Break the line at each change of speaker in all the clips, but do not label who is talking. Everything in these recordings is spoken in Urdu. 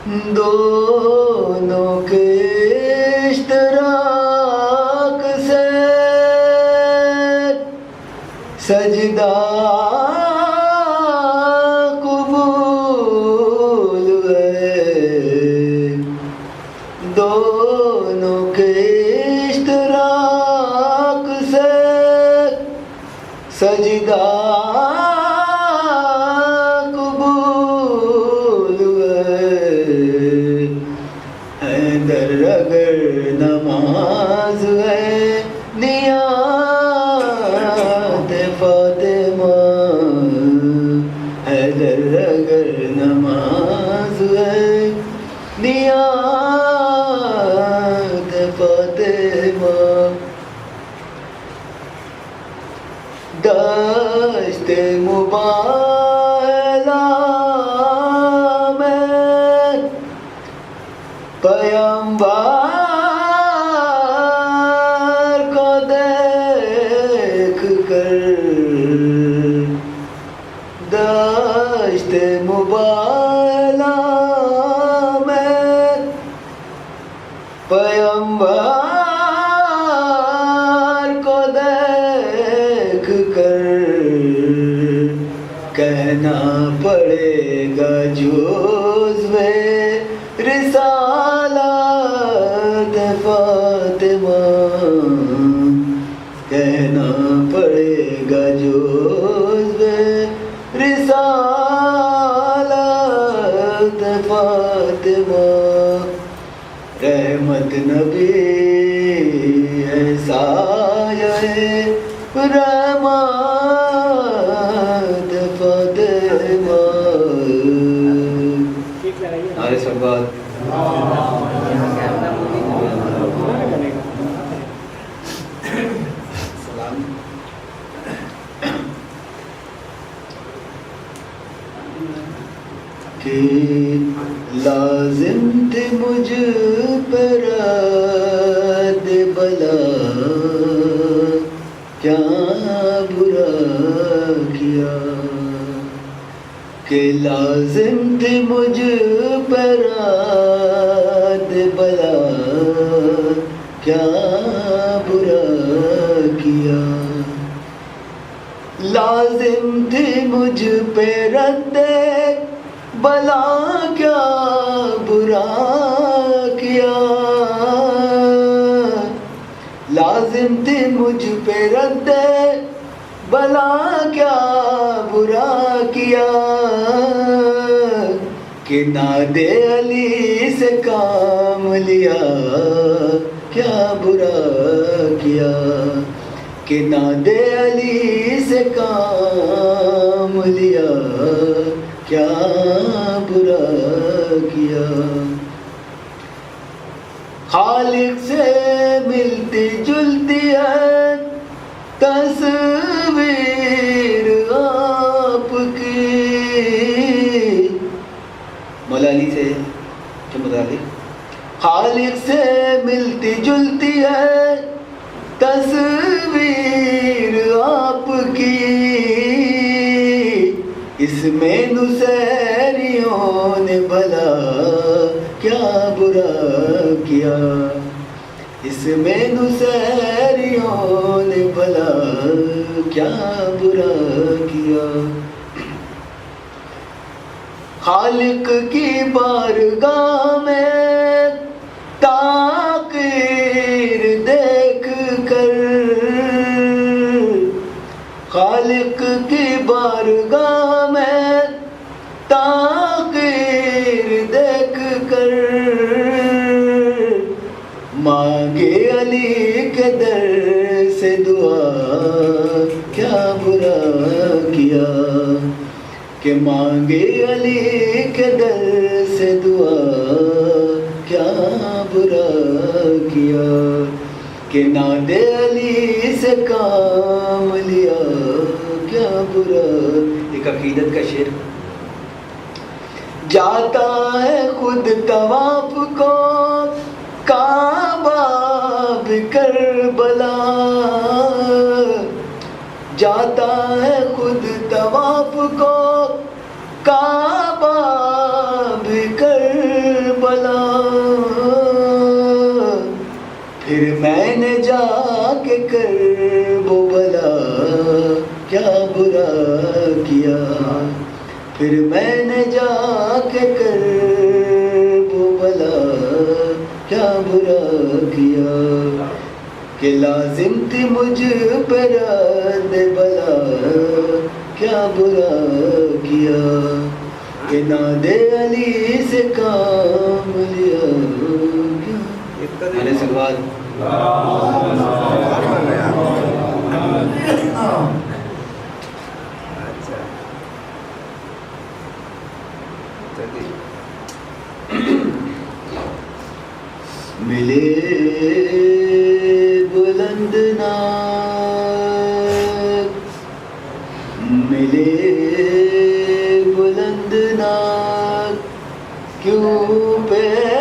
دونوں کے اشتراک سے سجدہ قبول ہے، دونوں کے اشتراک سے سجدہ قبول ہے۔ حیدر اگر نماز ہے نیات فاطمہ، حیدر اگر نماز ہے نیات فاطمہ، دشت مباہلہ میں پیمبر کو دیکھ کر، دشت مباہلہ میں پیمبر کو دیکھ کر کہنا پڑے گا جزوِ رسالت فاطمہ، کہنا پڑے گا جزوِ رسالت فاطمہ، رحمت نبی ہے سایہ رحمت فاطمہ۔ نعرہ صلوات۔ کہ لازم تھے مجھ پر رد بلا، کیا برا کیا، کہ لازم تھے مجھ پر رد بلا، کیا برا کیا، لازم تھی مجھ پہ رد بلا، کیا برا کیا، لازم تھی مجھ پہ رد بلا، کیا برا کیا، کہ ناد علی سے کام لیا، کیا برا کیا، کہ ناد علی سے کام لیا، کیا برا کیا، خالق سے ملتی جلتی ہے تصویر آپ کی، مولا علی سے جو مطالب، خالق سے ملتی جلتی ہے تصویر آپ کی، اس میں نصیریوں نے بھلا کیا برا کیا، اس میں نصیریوں نے بھلا کیا برا کیا، خالق کی بارگاہ میں تاخیر دیکھ کر، خالق کی بارگاہ میں تاخیر دیکھ کر، مانگے علی کے در سے دعا، کیا برا کیا، کہ مانگے علی کے در سے دعا، کیا برا کیا، کہ ناد علی سے کام لیا، کیا برا۔ ایک عقیدت کا شعر، جاتا ہے خود طواف کو کعبہ بھی کربلا، جاتا ہے خود طواف کو کعبہ بھی کربلا، پھر میں نے جا کے کرب و بلا کیا برا کیا، پھر میں نے جا کے کرب و بلا کیا برا کیا، کہ لازم تھی مجھ پہ رد بلا کیا برا کیا، کہ ناد علی سے کام لیا کیا۔ میں نے سلوات ملے بلند ناک، ملے بلند ناک، کیوں پیش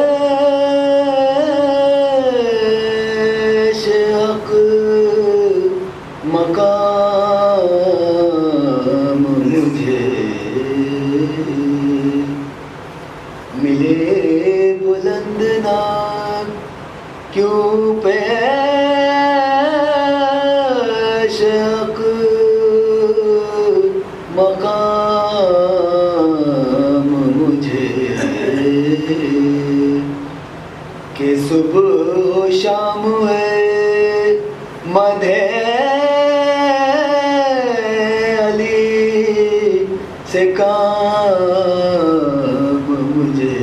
حق مقام مجھے، ملے بلند ناک کیوں پیش حق مقام مجھے، کہ صبح و شام ہے مدح علی سے کام مجھے،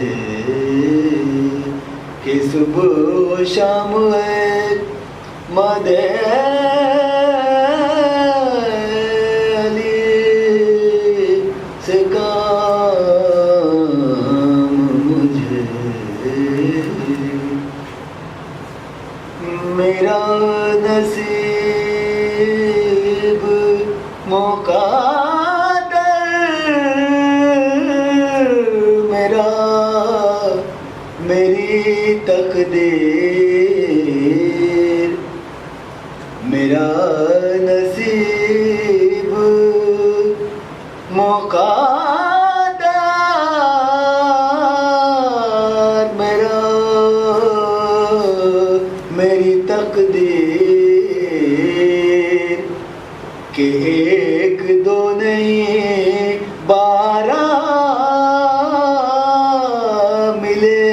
کہ صبح و شام ہے مدح علی سے کام مجھے، میرا نصیب مقدر، میری تقدیر، میرا نصیب مقدر، میری تقدیر، کہ ایک دو نہیں 12 ملے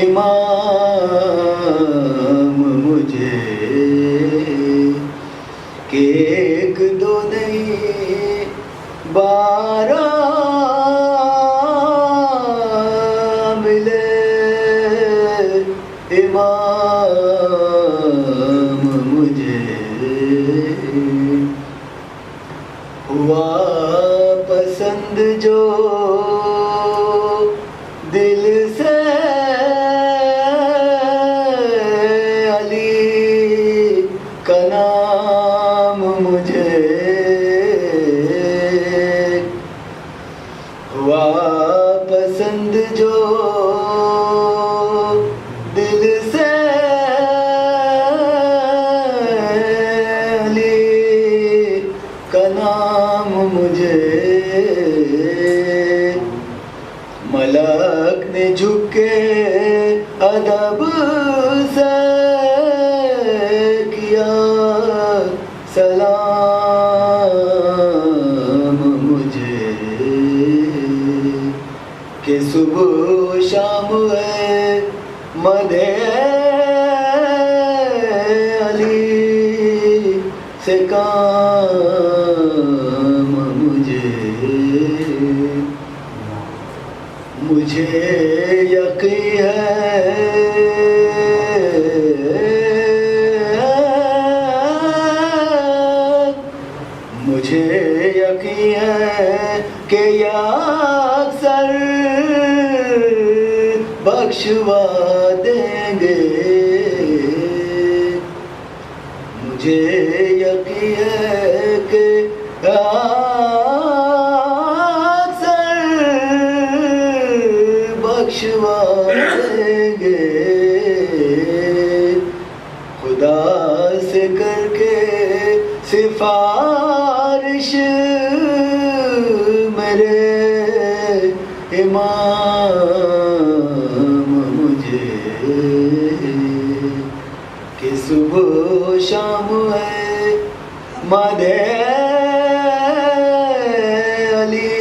امام مجھے، کہ ایک دو نہیں 12 ملے امام مجھے، ہوا پسند جو دل سے علی کا نام مجھے، ہوا پسند جو دل سے علی کا نام مجھے، ملک نے جھک کے ادب سے کیا سلام مجھے، کہ صبح و شام ہے مدح علی سے کام مجھے، مجھے یقین ہے مجھے یقین ہے کہ یا اکثر بخشوا دیں گے، مجھے یقین ہے کہ اکثر بخشوا دیں گے، خدا سے کر کے سفارش میرے امام مجھے، صبح شام ہے مادے علی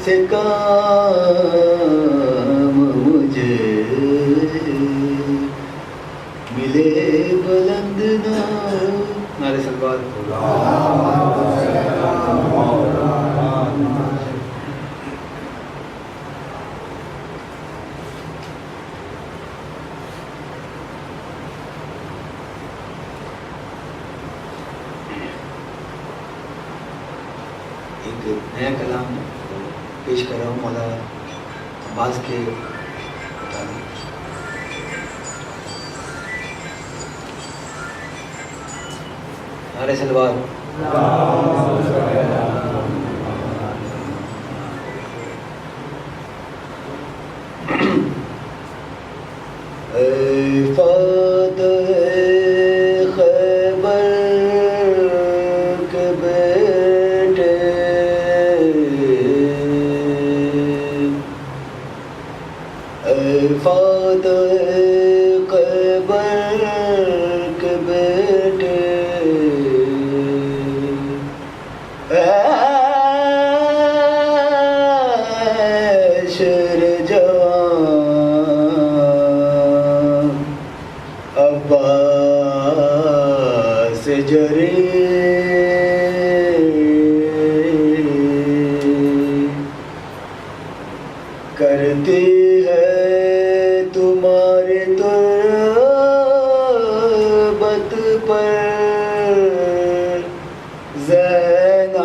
سے کام مجھے ملے بلند نعرہ سلوات ایک نیا کلام پیش کر رہا ہوں مولا عباس کے مطابق. نعرہ سلوات. کرتی ہے تمہاری تربت پر زینب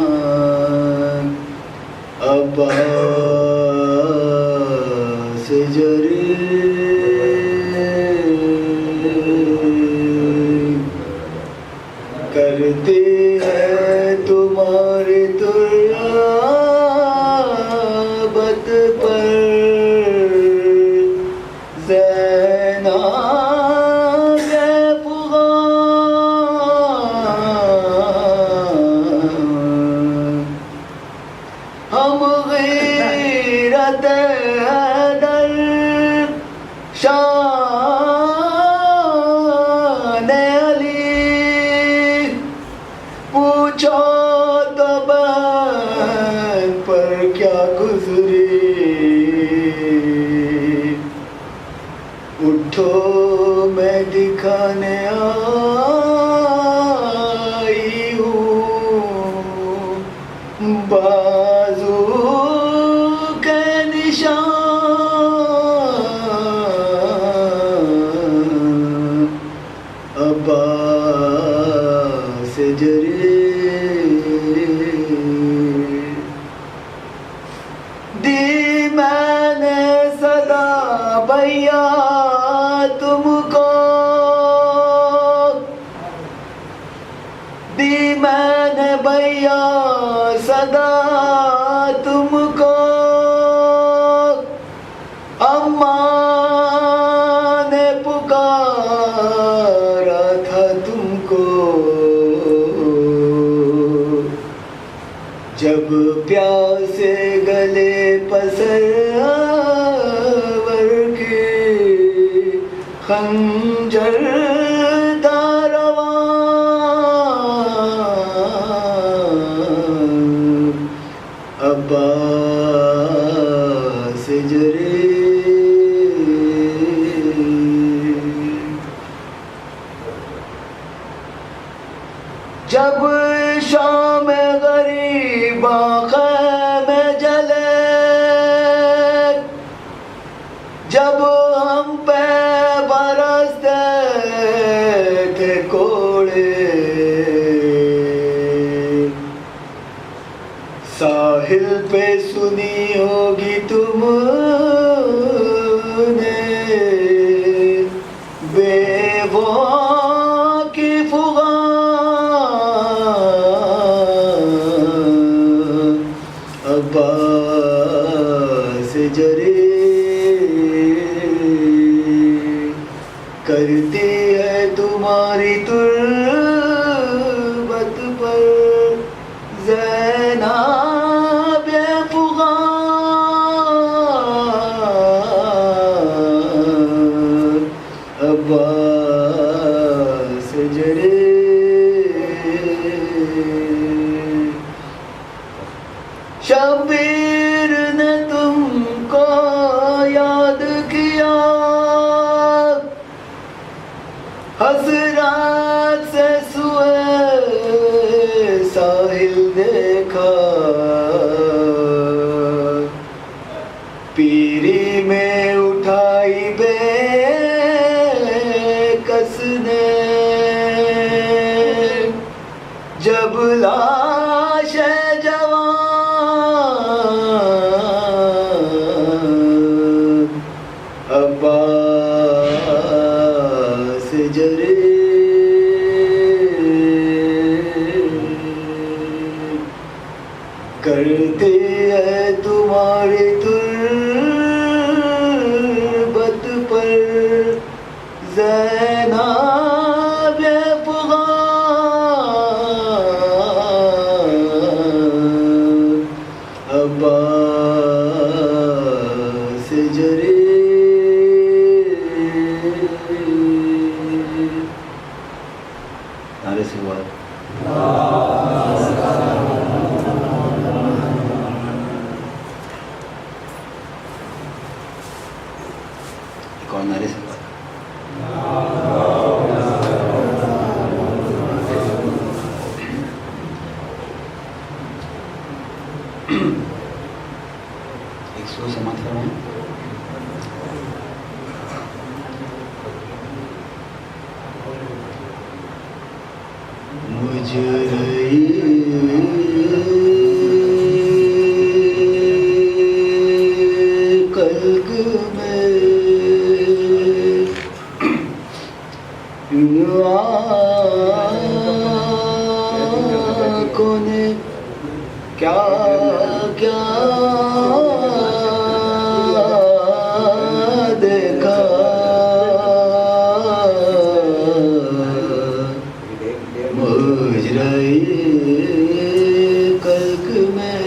فغان عباس جری کرتی ہے تمہاری تربت پر زینب فغان ہم غیرت در شان علی پوچھو تو بہن پر کیا گزری اٹھو میں دکھانے آئی ہوں بازو کے نشان عباس جری دی میں نے صدا بھیا تم کو دی میں نے بھیا صدا تم کو اماں نے پکارا تھا تم کو جب پیاسے گلے پسور کے خنجر تھا رواں عباس جری جب شام غریباں خیمے جلے جب ہم پہ برستے تھے کوڑے ساحل پہ سنی ہوگی تم نے بے واقف عباس جرے کرتی ہے تمہاری تربت پر زینب فغان عباس جرے شبیر نے تم کو یاد کیا حسرات سے سوئے ساحل دیکھا پیری میں اٹھائی بے کس نے جب لاش جوان عباس جرے کرتے ہے تمہاری تربت پر زینب فغان عباس جرے نعرے سے بات کون نعرے سے بات ایک سو سماعت فرمائیں مجرئی قلب میں آنکھوں نے کیا کیا دیکھا مجرئی قلب میں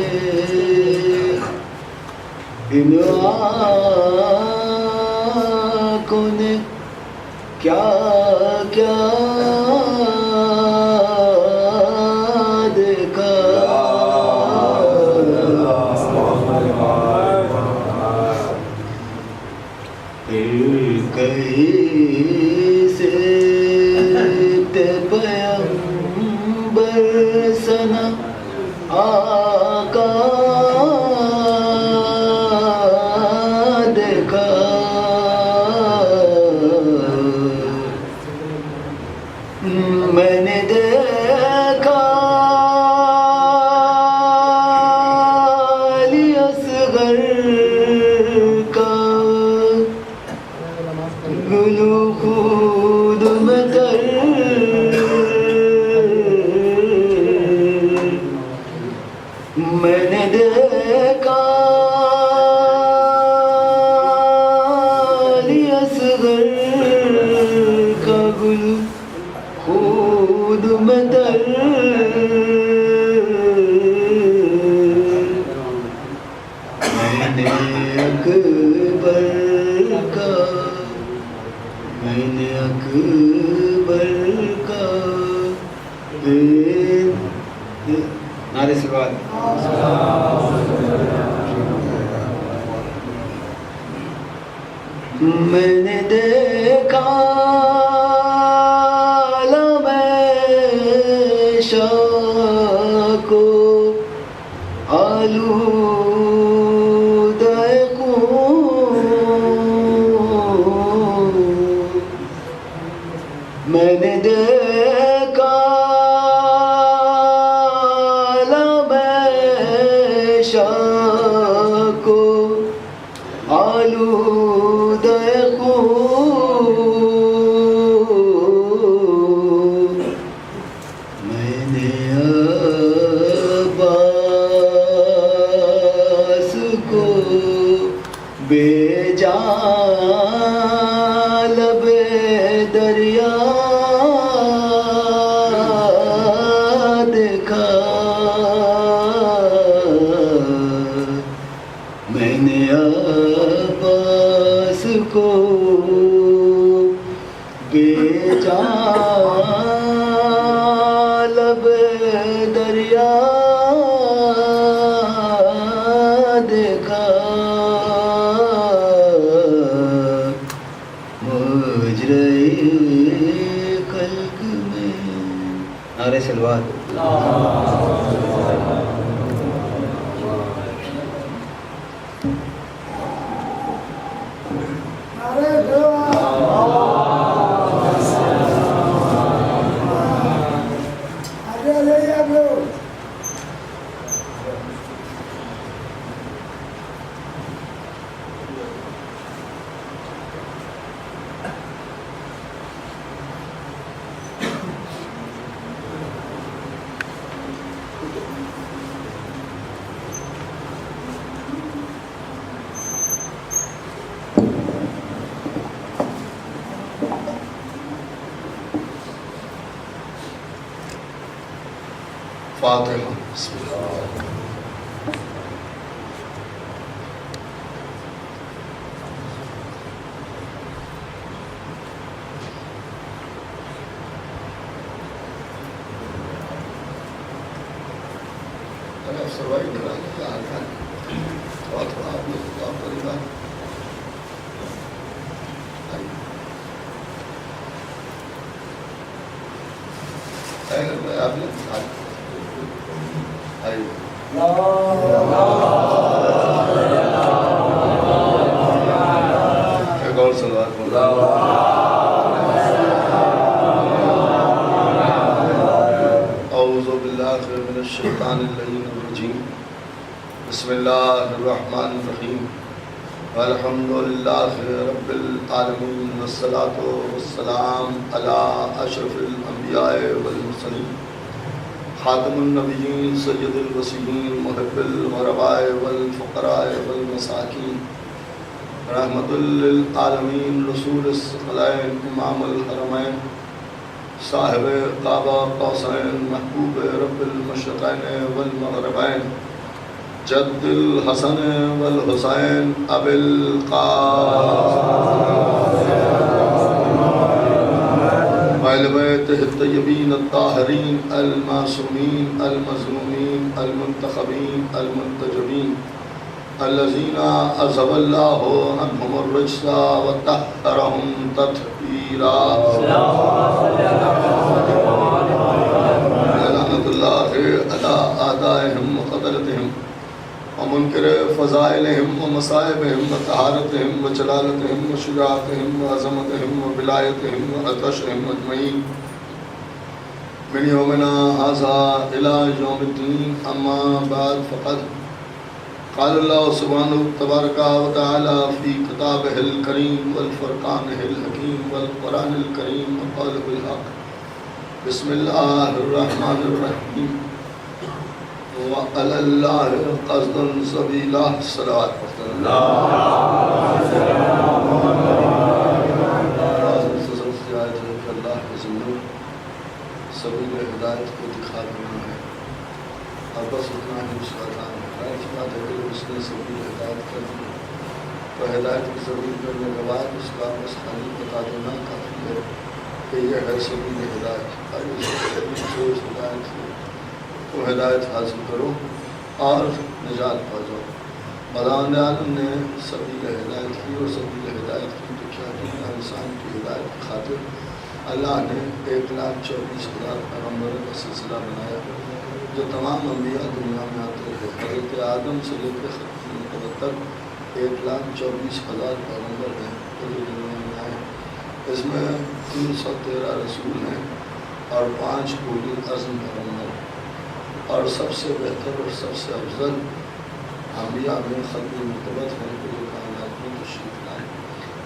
ان آنکھوں نے کیا کیا دیکھا پھر کہیں سے پیغمبر سنا آقا دیکھا میں نے دیکھا علی اصغر کا گلو خود میں تر میں نے دیکھا علی اصغر کا گل خود میں تر میں نے اکبر کا میں نے اکبر کا نعرے سے بعد میں نے دیکھا عالم شاہ کو آلودہ خون میں نے دیکھا عالم شاہ کو آلودہ خون میں نے عباس کو بھیجا لب دریا دیکھا میں نے عباس کو بھیجا لب دریا دیکھا مجرے خلق میں نعرہ سلوات فاتحہ بسم اللہ سروائی کرانے کا آتا ہے تھوڑا تھوڑا آپ لوگ دعا کرے گا آپ نے ایک اور سلوات اعوذ باللہ من الشیطان اللعین الرجیم بسم اللہ الرحمن الرحیم الحمد للہ رب العالمین والصلاة والسلام علی اشرف الانبیاء والمرسلین خاتم النبیین سید الوصیین محب الغرباء والفقراء والمساکین رحمت للعالمین رسول الثقلین امام الحرمین صاحب قاب قوسین محبوب رب المشرقین والمغربین جد الحسن والحسین ابی القاسم اہل بیتہ الطیبین الطاہرین المعصومین المظلومین المنتخبین المنتجبین الذین اذهب اللہ عنہم الرجس وطہرہم تطہیرا لعنۃ اللہ علی اعدائہم وقتلتہم ومنکر فضائلہم ومصائبہم وطہارتہم وجلالتہم وشجاعتہم وعظمتہم وولایتہم وعطشہم اجمعین من یومنا ھذا الی یوم الدین اما بعد فقد قال اللہ سبحانہ تبارک وتعالی فی کتابہ الکریم والفرقانہ الحکیم والقرآن الکریم وقولہ الحق بسم اللہ الرحمن الرحیم وعلى الله قصد سبيلا صلوات سبیل ہدایت کو دکھا دینا ہے اور بس اتنا ہی اس کا کام ہے اس بات ہے کہ اس نے سبیل ہدایت کر دی تو ہدایت کی سبیل کرنے کے بعد اس کا بس خالی بتا دینا کافی ہے کہ یہ ہے سبیل ہدایت اور اس ہدایت کی وہ ہدایت حاصل کرو اور نجات پا جاؤ خداوند عالم نے سبیل ہدایت کی اور سبیل ہدایت کی تو کیا دنیا انسان کی ہدایت کی خاطر اللہ نے 1,24,000 پیغمبروں کا سلسلہ بنایا جو تمام انبیاء دنیا میں آتے ہیں حضرت آدم سے لے کے ختم تک 1,24,000 پیغمبر ہیں جو دنیا میں آئے اس میں 313 رسول ہیں اور 5 اولو العزم پیغمبر اور سب سے بہتر اور سب سے افضل انبیاء میں ختم مرتبت ہیں کہ جو کائنات میں تشریف لائے.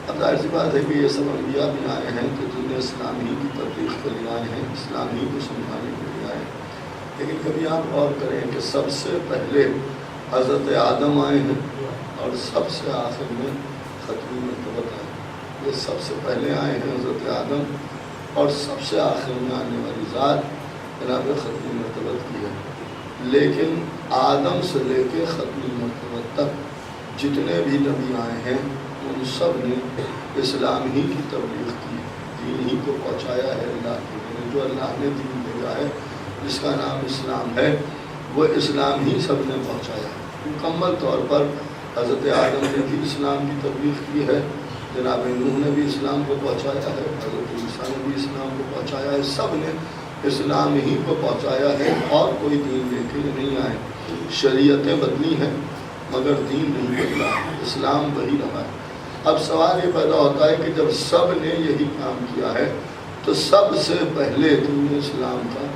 اب ظاہر سی بات ہے کہ یہ سب انبیاء بھی آئے ہیں تو دین اسلام ہی کی تبلیغ کے لیے آئے ہیں، اسلام ہی کو سمجھانے کے لیے آئے ہیں. لیکن کبھی آپ غور کریں کہ سب سے پہلے حضرت آدم آئے ہیں اور سب سے آخر میں ختم مرتبت آئے. یہ سب سے پہلے آئے ہیں حضرت آدم اور سب سے آخر میں آنے والی ذات جناب ختم مرتبت کی ہے. لیکن آدم سے لے کے ختم مرتبت تک جتنے بھی نبی آئے ہیں ان سب نے اسلام ہی کی تبلیغ کی، دین ہی کو پہنچایا ہے. اللہ کے جو اللہ نے دین بھیجا ہے جس کا نام اسلام ہے وہ اسلام ہی سب نے پہنچایا ہے. مکمل طور پر حضرت آدم نے بھی اسلام کی تبلیغ کی ہے، جناب نوح نے بھی اسلام کو پہنچایا ہے، حضرت عیسیٰ نے بھی اسلام کو پہنچایا ہے. سب نے اسلام ہی کو پہنچایا ہے اور کوئی دین لے کے نہیں آئے. شریعتیں بدلی ہیں مگر دین نہیں بدلا، اسلام وہی رہا ہے. اب سوال یہ پیدا ہوتا ہے کہ جب سب نے یہی کام کیا ہے تو سب سے پہلے دین اسلام کا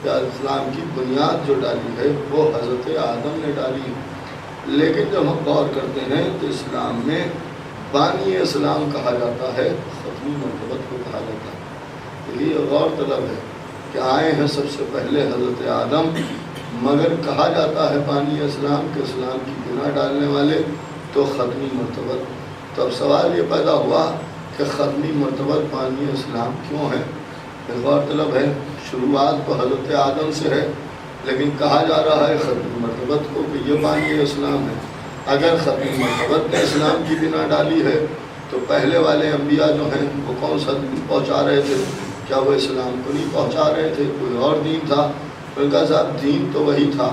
یا اسلام کی بنیاد جو ڈالی ہے وہ حضرت آدم نے ڈالی ہے. لیکن جب ہم غور کرتے ہیں تو اسلام میں بانی اسلام کہا جاتا ہے، ختم مرتبت کو کہا جاتا ہے. یہ غور طلب ہے کہ آئے ہیں سب سے پہلے حضرت آدم مگر کہا جاتا ہے بانی اسلام کے اسلام کی بنا ڈالنے والے تو ختمی مرتبت. تو اب سوال یہ پیدا ہوا کہ ختمی مرتبت بانی اسلام کیوں ہے؟ غور طلب ہے. شروعات تو حضرت آدم سے ہے لیکن کہا جا رہا ہے ختمی مرتبت کو کہ یہ بانی اسلام ہے. اگر ختمی مرتبت نے اسلام کی بنا ڈالی ہے تو پہلے والے انبیاء جو ہیں وہ کون سا دین پہنچا رہے تھے؟ کیا وہ اسلام کو نہیں پہنچا رہے تھے؟ کوئی اور دین تھا؟ تو کہا صاحب دین تو وہی تھا.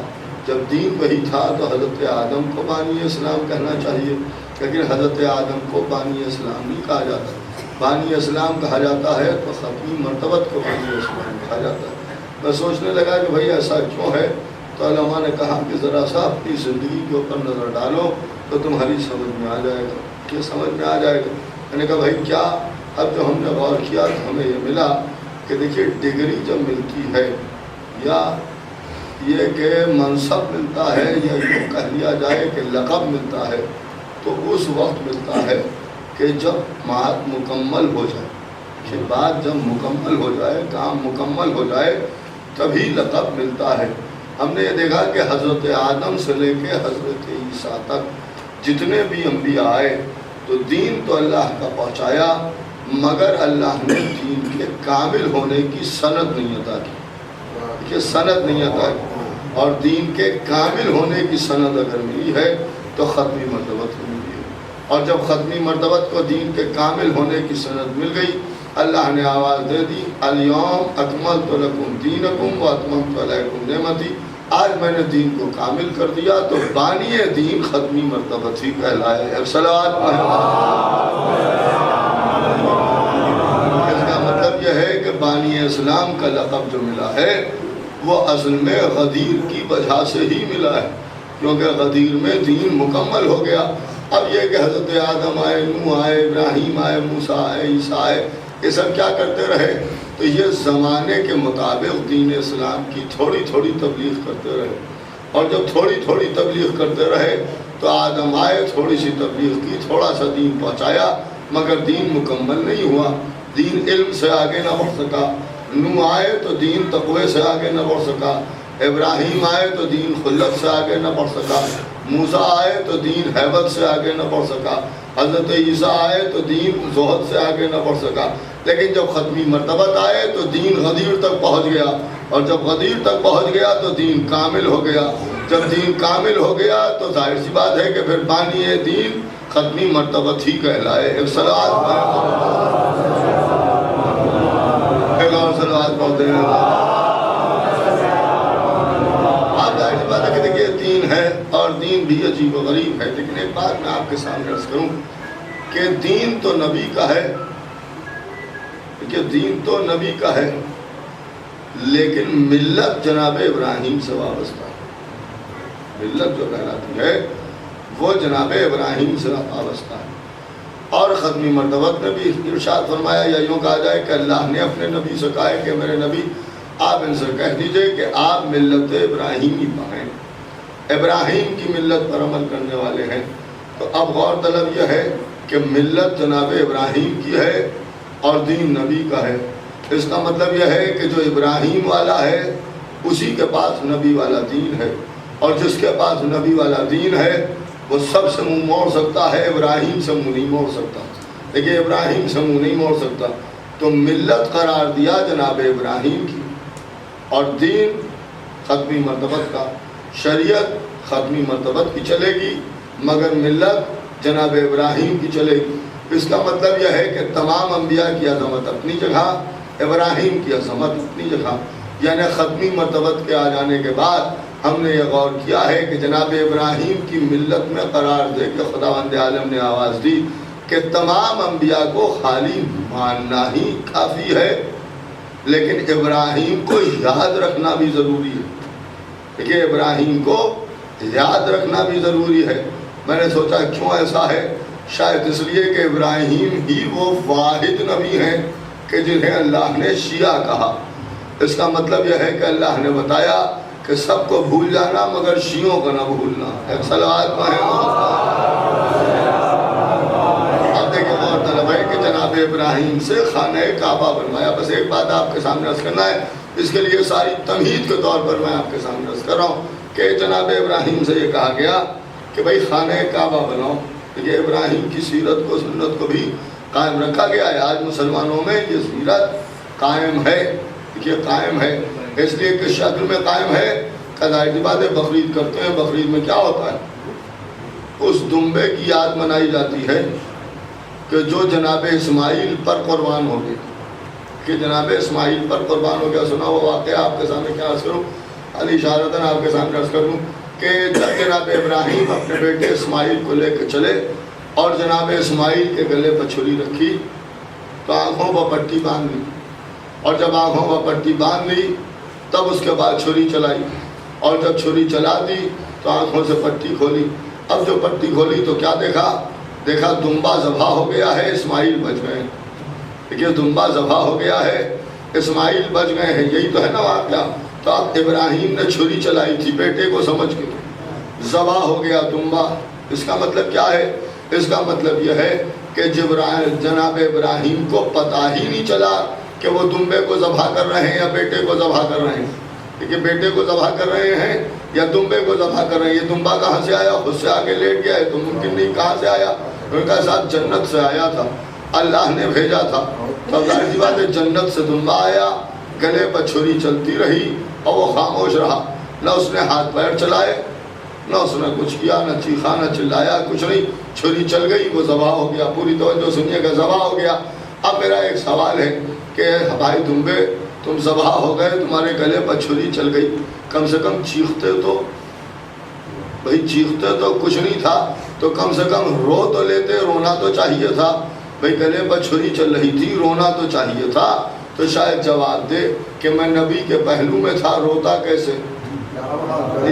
جب دین وہی تھا تو حضرت آدم کو بانی اسلام کہنا چاہیے، لیکن حضرت آدم کو بانی اسلام نہیں کہا جاتا. بانی اسلام کہا جاتا ہے تو ختمی مرتبت کو بانی اسلام کہا جاتا ہے. میں سوچنے لگا کہ بھائی ایسا کیوں ہے؟ تو علماء نے کہا کہ ذرا سا اپنی زندگی کے اوپر نظر ڈالو تو تمہاری سمجھ میں آ جائے گا، یہ سمجھ میں آ جائے گا. میں نے کہا بھائی کیا؟ اب جو ہم نے غور کیا تو ہمیں یہ ملا کہ دیکھیے ڈگری جب ملتی ہے یا یہ کہ منصب ملتا ہے یا یوں کہہ لیا جائے کہ لقب ملتا ہے تو اس وقت ملتا ہے کہ جب بات مکمل ہو جائے، کہ بات جب مکمل ہو جائے، کام مکمل ہو جائے تبھی لقب ملتا ہے. ہم نے یہ دیکھا کہ حضرت آدم سے لے کے حضرت عیسیٰ تک جتنے بھی انبیاء آئے تو دین تو اللہ کا پہنچایا مگر اللہ نے دین کے کامل ہونے کی سند نہیں عطا کی. یہ سند نہیں عطا کی، اور دین کے کامل ہونے کی سند اگر ملی ہے تو ختمی مرتبت کو ملی ہے. اور جب ختمی مرتبت کو دین کے کامل ہونے کی سند مل گئی اللہ نے آواز دے دی الیوم اکملت لکم دینکم واتممت علیکم نعمتی، آج میں نے دین کو کامل کر دیا. تو بانی دین ختمی مرتبت ہی کہلائے. صلوات اس کا مطلب یہ ہے کہ بانی اسلام کا لقب جو ملا ہے وہ اصل میں غدیر کی وجہ سے ہی ملا ہے، کیونکہ غدیر میں دین مکمل ہو گیا. اب یہ کہ حضرت آدم آئے، نوح آئے، ابراہیم آئے، موسیٰ آئے، عیسیٰ آئے، یہ سب کیا کرتے رہے؟ تو یہ زمانے کے مطابق دین اسلام کی تھوڑی تھوڑی تبلیغ کرتے رہے. اور جب تھوڑی تھوڑی تبلیغ کرتے رہے تو آدم آئے، تھوڑی سی تبلیغ کی، تھوڑا سا دین پہنچایا مگر دین مکمل نہیں ہوا. دین علم سے آگے نہ بڑھ سکا. نوح آئے تو دین تقوی سے آگے نہ بڑھ سکا. ابراہیم آئے تو دین خلت سے آگے نہ بڑھ سکا. موسیٰ آئے تو دین حیبت سے آگے نہ بڑھ سکا. حضرت عیسیٰ آئے تو دین زہد سے آگے نہ بڑھ سکا. لیکن جب ختمی مرتبت آئے تو دین غدیر تک پہنچ گیا، اور جب غدیر تک پہنچ گیا تو دین کامل ہو گیا. جب دین کامل ہو گیا تو ظاہر سی بات ہے کہ پھر بانی دین ختمی مرتبت ہی کہلائے. ایک صلوات پڑھتے ہیں. آپ ظاہر سی بات ہے کہ دیکھیے دین ہے اور دین بھی عجیب و غریب ہے. لیکن ایک بات میں آپ کے سامنے عرض کروں کہ دین تو نبی کا ہے، کہ دین تو نبی کا ہے لیکن ملت جناب ابراہیم سے وابستہ ہے. ملت جو کہلاتی ہے وہ جناب ابراہیم سے وابستہ ہے. اور ختمی مرتبت میں بھی ارشاد فرمایا، یا یوں کہا جائے کہ اللہ نے اپنے نبی سے کہا ہے کہ میرے نبی آپ ان سے کہہ دیجئے کہ آپ ملت ابراہیمی پائیں. ابراہیم کی ملت پر عمل کرنے والے ہیں۔ تو اب غور طلب یہ ہے کہ ملت جناب ابراہیم کی ہے اور دین نبی کا ہے۔ اس کا مطلب یہ ہے کہ جو ابراہیم والا ہے اسی کے پاس نبی والا دین ہے، اور جس کے پاس نبی والا دین ہے وہ سب سے منہ موڑ سکتا ہے، ابراہیم سے منہ نہیں موڑ سکتا۔ دیکھیے ابراہیم سے منہ نہیں موڑ سکتا، تو ملت قرار دیا جناب ابراہیم کی، اور دین ختمی مرتبت کا، شریعت ختمی مرتبت کی چلے گی، مگر ملت جناب ابراہیم کی چلے گی۔ اس کا مطلب یہ ہے کہ تمام انبیاء کی عظمت اپنی جگہ، ابراہیم کی عظمت اپنی جگہ، یعنی ختمی مرتبت کے آ جانے کے بعد ہم نے یہ غور کیا ہے کہ جناب ابراہیم کی ملت میں قرار دے کے خداوند عالم نے آواز دی کہ تمام انبیاء کو خالی ماننا ہی کافی ہے، لیکن ابراہیم کو یاد رکھنا بھی ضروری ہے۔ دیکھیے ابراہیم کو یاد رکھنا بھی ضروری ہے۔ میں نے سوچا کیوں ایسا ہے؟ شاید اس لیے کہ ابراہیم ہی وہ واحد نبی ہیں کہ جنہیں اللہ نے شیعہ کہا۔ اس کا مطلب یہ ہے کہ اللہ نے بتایا کہ سب کو بھول جانا مگر شیعوں کو نہ بھولنا۔ ایک صلوات پڑھیں۔ اب دیکھیں غور طلب ہے کہ جناب ابراہیم سے خانہ کعبہ بنوایا۔ بس ایک بات آپ کے سامنے عرض کرنا ہے، اس کے لیے ساری تمہید کے طور پر میں آپ کے سامنے عرض کر رہا ہوں کہ جناب ابراہیم سے یہ کہا گیا کہ بھائی خانہ کعبہ بناؤ۔ یہ ابراہیم کی سیرت کو، سنت کو بھی قائم رکھا گیا ہے۔ آج مسلمانوں میں یہ سیرت قائم ہے، یہ قائم ہے، اس لیے کہ شکل میں قائم ہے۔ ظاہر سی بات ہے بقرعید کرتے ہیں، بقرعید میں کیا ہوتا ہے؟ اس دمبے کی یاد منائی جاتی ہے کہ جو جناب اسماعیل پر قربان ہو گیا، کہ جناب اسماعیل پر قربان ہو گیا۔ سنا وہ واقعہ آپ کے سامنے کیا عرض کروں؟ علی اشارتاً آپ کے سامنے عرض کر دوں کہ جب جناب ابراہیم اپنے بیٹے اسماعیل کو لے کے چلے اور جناب اسماعیل کے گلے پر چھری رکھی تو آنکھوں پر پٹی باندھ لی، اور جب آنکھوں پر پٹی باندھ لی تب اس کے بعد چھری چلائی، اور جب چھری چلا دی تو آنکھوں سے پٹی کھولی۔ اب جو پٹی کھولی تو کیا دیکھا دمبا ذبح ہو گیا ہے، اسماعیل بچ گئے۔ دیکھیے دمبا ذبح ہو گیا ہے، اسماعیل بچ گئے ہیں، یہی تو ہے نا واقعہ۔ تو اب ابراہیم نے چھری چلائی تھی بیٹے کو سمجھ کے، ذبح ہو گیا دمبا۔ اس کا مطلب کیا ہے؟ اس کا مطلب یہ ہے کہ جناب ابراہیم کو پتہ ہی نہیں چلا کہ وہ دمبے کو ذبح کر رہے ہیں یا بیٹے کو ذبح کر رہے ہیں۔ دیکھیے بیٹے کو ذبح کر رہے ہیں یا دمبے کو ذبح کر رہے ہیں۔ یہ دمبا کہاں سے آیا؟ خود سے آگے لیٹ گیا ہے تو ممکن نہیں، کہاں سے آیا؟ ان کا ساتھ جنت سے آیا تھا، اللہ نے بھیجا تھا۔ تو ظاہر سی بات ہے جنت سے دمبا آیا، گلے پر چھری چلتی رہی اور وہ خاموش رہا، نہ اس نے ہاتھ پیر چلائے، نہ اس نے کچھ کیا، نہ چیخا نہ چلایا، کچھ نہیں، چھری چل گئی، وہ ذبح ہو گیا۔ پوری توجہ سنیے گا، ذبح ہو گیا۔ اب میرا ایک سوال ہے کہ بھائی دمبے تم ذبح ہو گئے، تمہارے گلے پر چھری چل گئی، کم سے کم چیختے تو، بھائی چیختے تو کچھ نہیں تھا تو کم سے کم رو تو لیتے، رونا تو چاہیے تھا۔ بھائی گلے پر چھری چل رہی تھی، رونا تو چاہیے تھا۔ تو شاید جواب دے کہ میں نبی کے پہلو میں تھا، روتا کیسے؟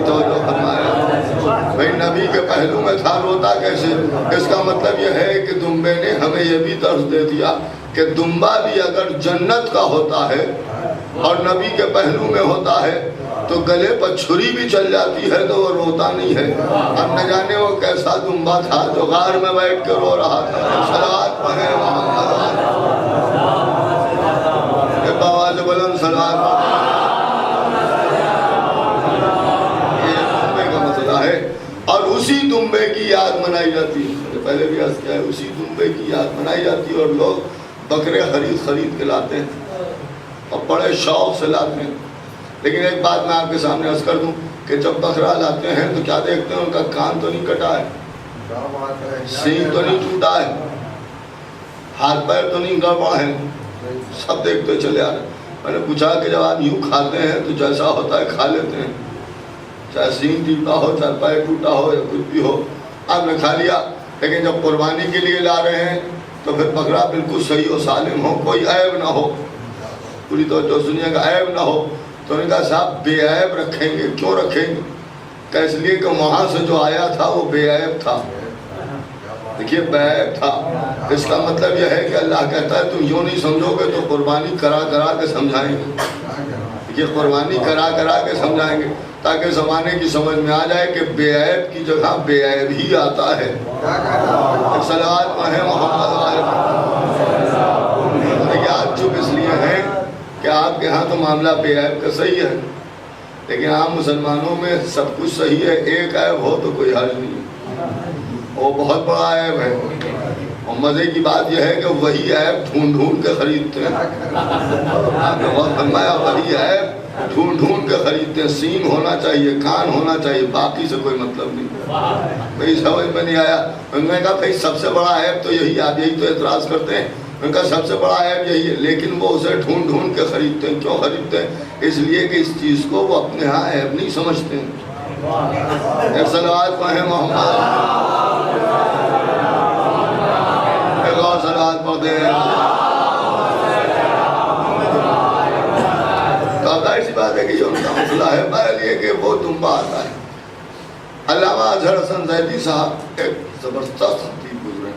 توجہ فرمایا، بھائی نبی کے پہلو میں تھا، روتا کیسے؟ اس کا مطلب یہ ہے کہ دمبے نے ہمیں یہ بھی درس دے دیا کہ دمبا بھی اگر جنت کا ہوتا ہے اور نبی کے پہلو میں ہوتا ہے تو گلے پر چھری بھی چل جاتی ہے تو وہ روتا نہیں ہے۔ اب نہ جانے وہ کیسا دمبا تھا جو غار میں بیٹھ کے رو رہا تھا۔ صلوات پڑھیں محمد، آواز بلند صلوات پڑھیں۔ یہ دمبے کا مسئلہ ہے، اور اسی دمبے کی یاد منائی جاتی ہے۔ پہلے بھی عرض کیا ہے، اسی دمبے کی یاد منائی جاتی ہے، اور لوگ بکرے خرید کے لاتے ہیں اور بڑے شوق سے لاتے ہیں۔ لیکن ایک بات میں آپ کے سامنے عرض کر دوں کہ جب بکرا لاتے ہیں تو کیا دیکھتے ہیں؟ ان کا کان تو نہیں کٹا ہے، سینگ تو نہیں ٹوٹا ہے، ہاتھ پیر تو نہیں گڑبڑ ہے، سب دیکھتے چلے آ رہے۔ میں نے پوچھا کہ جب آپ یوں کھاتے ہیں تو جیسا ہوتا ہے کھا لیتے ہیں، چاہے سینگ ٹوٹا ہو، چاہے پیر ٹوٹا ہو یا کچھ بھی ہو، آپ نے کھا لیا۔ لیکن جب قربانی کے لیے لا رہے ہیں تو پھر بکرا بالکل صحیح و سالم ہو، کوئی عیب نہ ہو، پوری توجہ سنیے گا، عیب نہ ہو۔ تو انہوں نے کہا صاحب بے عیب رکھیں گے، کیوں رکھیں گے؟ کہ اس لیے کہ وہاں سے جو آیا تھا وہ بے عیب تھا۔ دیکھیے بے عیب تھا، اس کا مطلب یہ ہے کہ اللہ کہتا ہے تم یوں نہیں سمجھو گے تو قربانی کرا کے سمجھائیں گے۔ دیکھیے قربانی کرا کے سمجھائیں گے۔ تاکہ زمانے کی سمجھ میں آ جائے کہ بے عیب کی جگہ بے عیب ہی آتا ہے۔ صلوات پڑھیں محمد والے۔ دیکھیں آپ چپ اس لیے ہیں کہ آپ کے ہاں تو معاملہ بے عیب کا صحیح ہے، لیکن عام مسلمانوں میں سب کچھ صحیح ہے، ایک عیب ہو تو کوئی حرج نہیں، وہ بہت بڑا عیب ہے۔ اور مزے کی بات یہ ہے کہ وہی عیب ڈھونڈ ڈھونڈ کے خریدتے ہیں۔ آپ نے بہت فرمایا وہی عیب ڈھونڈ ڈھونڈ کے خریدتے ہیں۔ سین ہونا چاہیے، کان ہونا چاہیے، باقی سے کوئی مطلب نہیں۔ بھائی سمجھ میں نہیں آیا؟ انہوں نے کہا بھائی سب سے بڑا عیب تو یہی، آپ یہی تو اعتراض کرتے ہیں۔ ان کا سب سے بڑا عیب یہی ہے، لیکن وہ اسے ڈھونڈ ڈھونڈ کے خریدتے ہیں۔ کیوں خریدتے ہیں؟ اس لیے کہ اس چیز کو وہ اپنے ہاں عیب نہیں سمجھتے ہیں۔ ایک صلوات پڑھیں محمد، ایک اور صلوات پڑھتے ہیں۔ تو اب ایسی بات ہے کہ یہ ان کا مسئلہ ہے، بہرحال یہ کہ وہ دنبا آتا ہے۔ علامہ اظہر حسن زیدی صاحب ایک زبردست خطیب گزرے،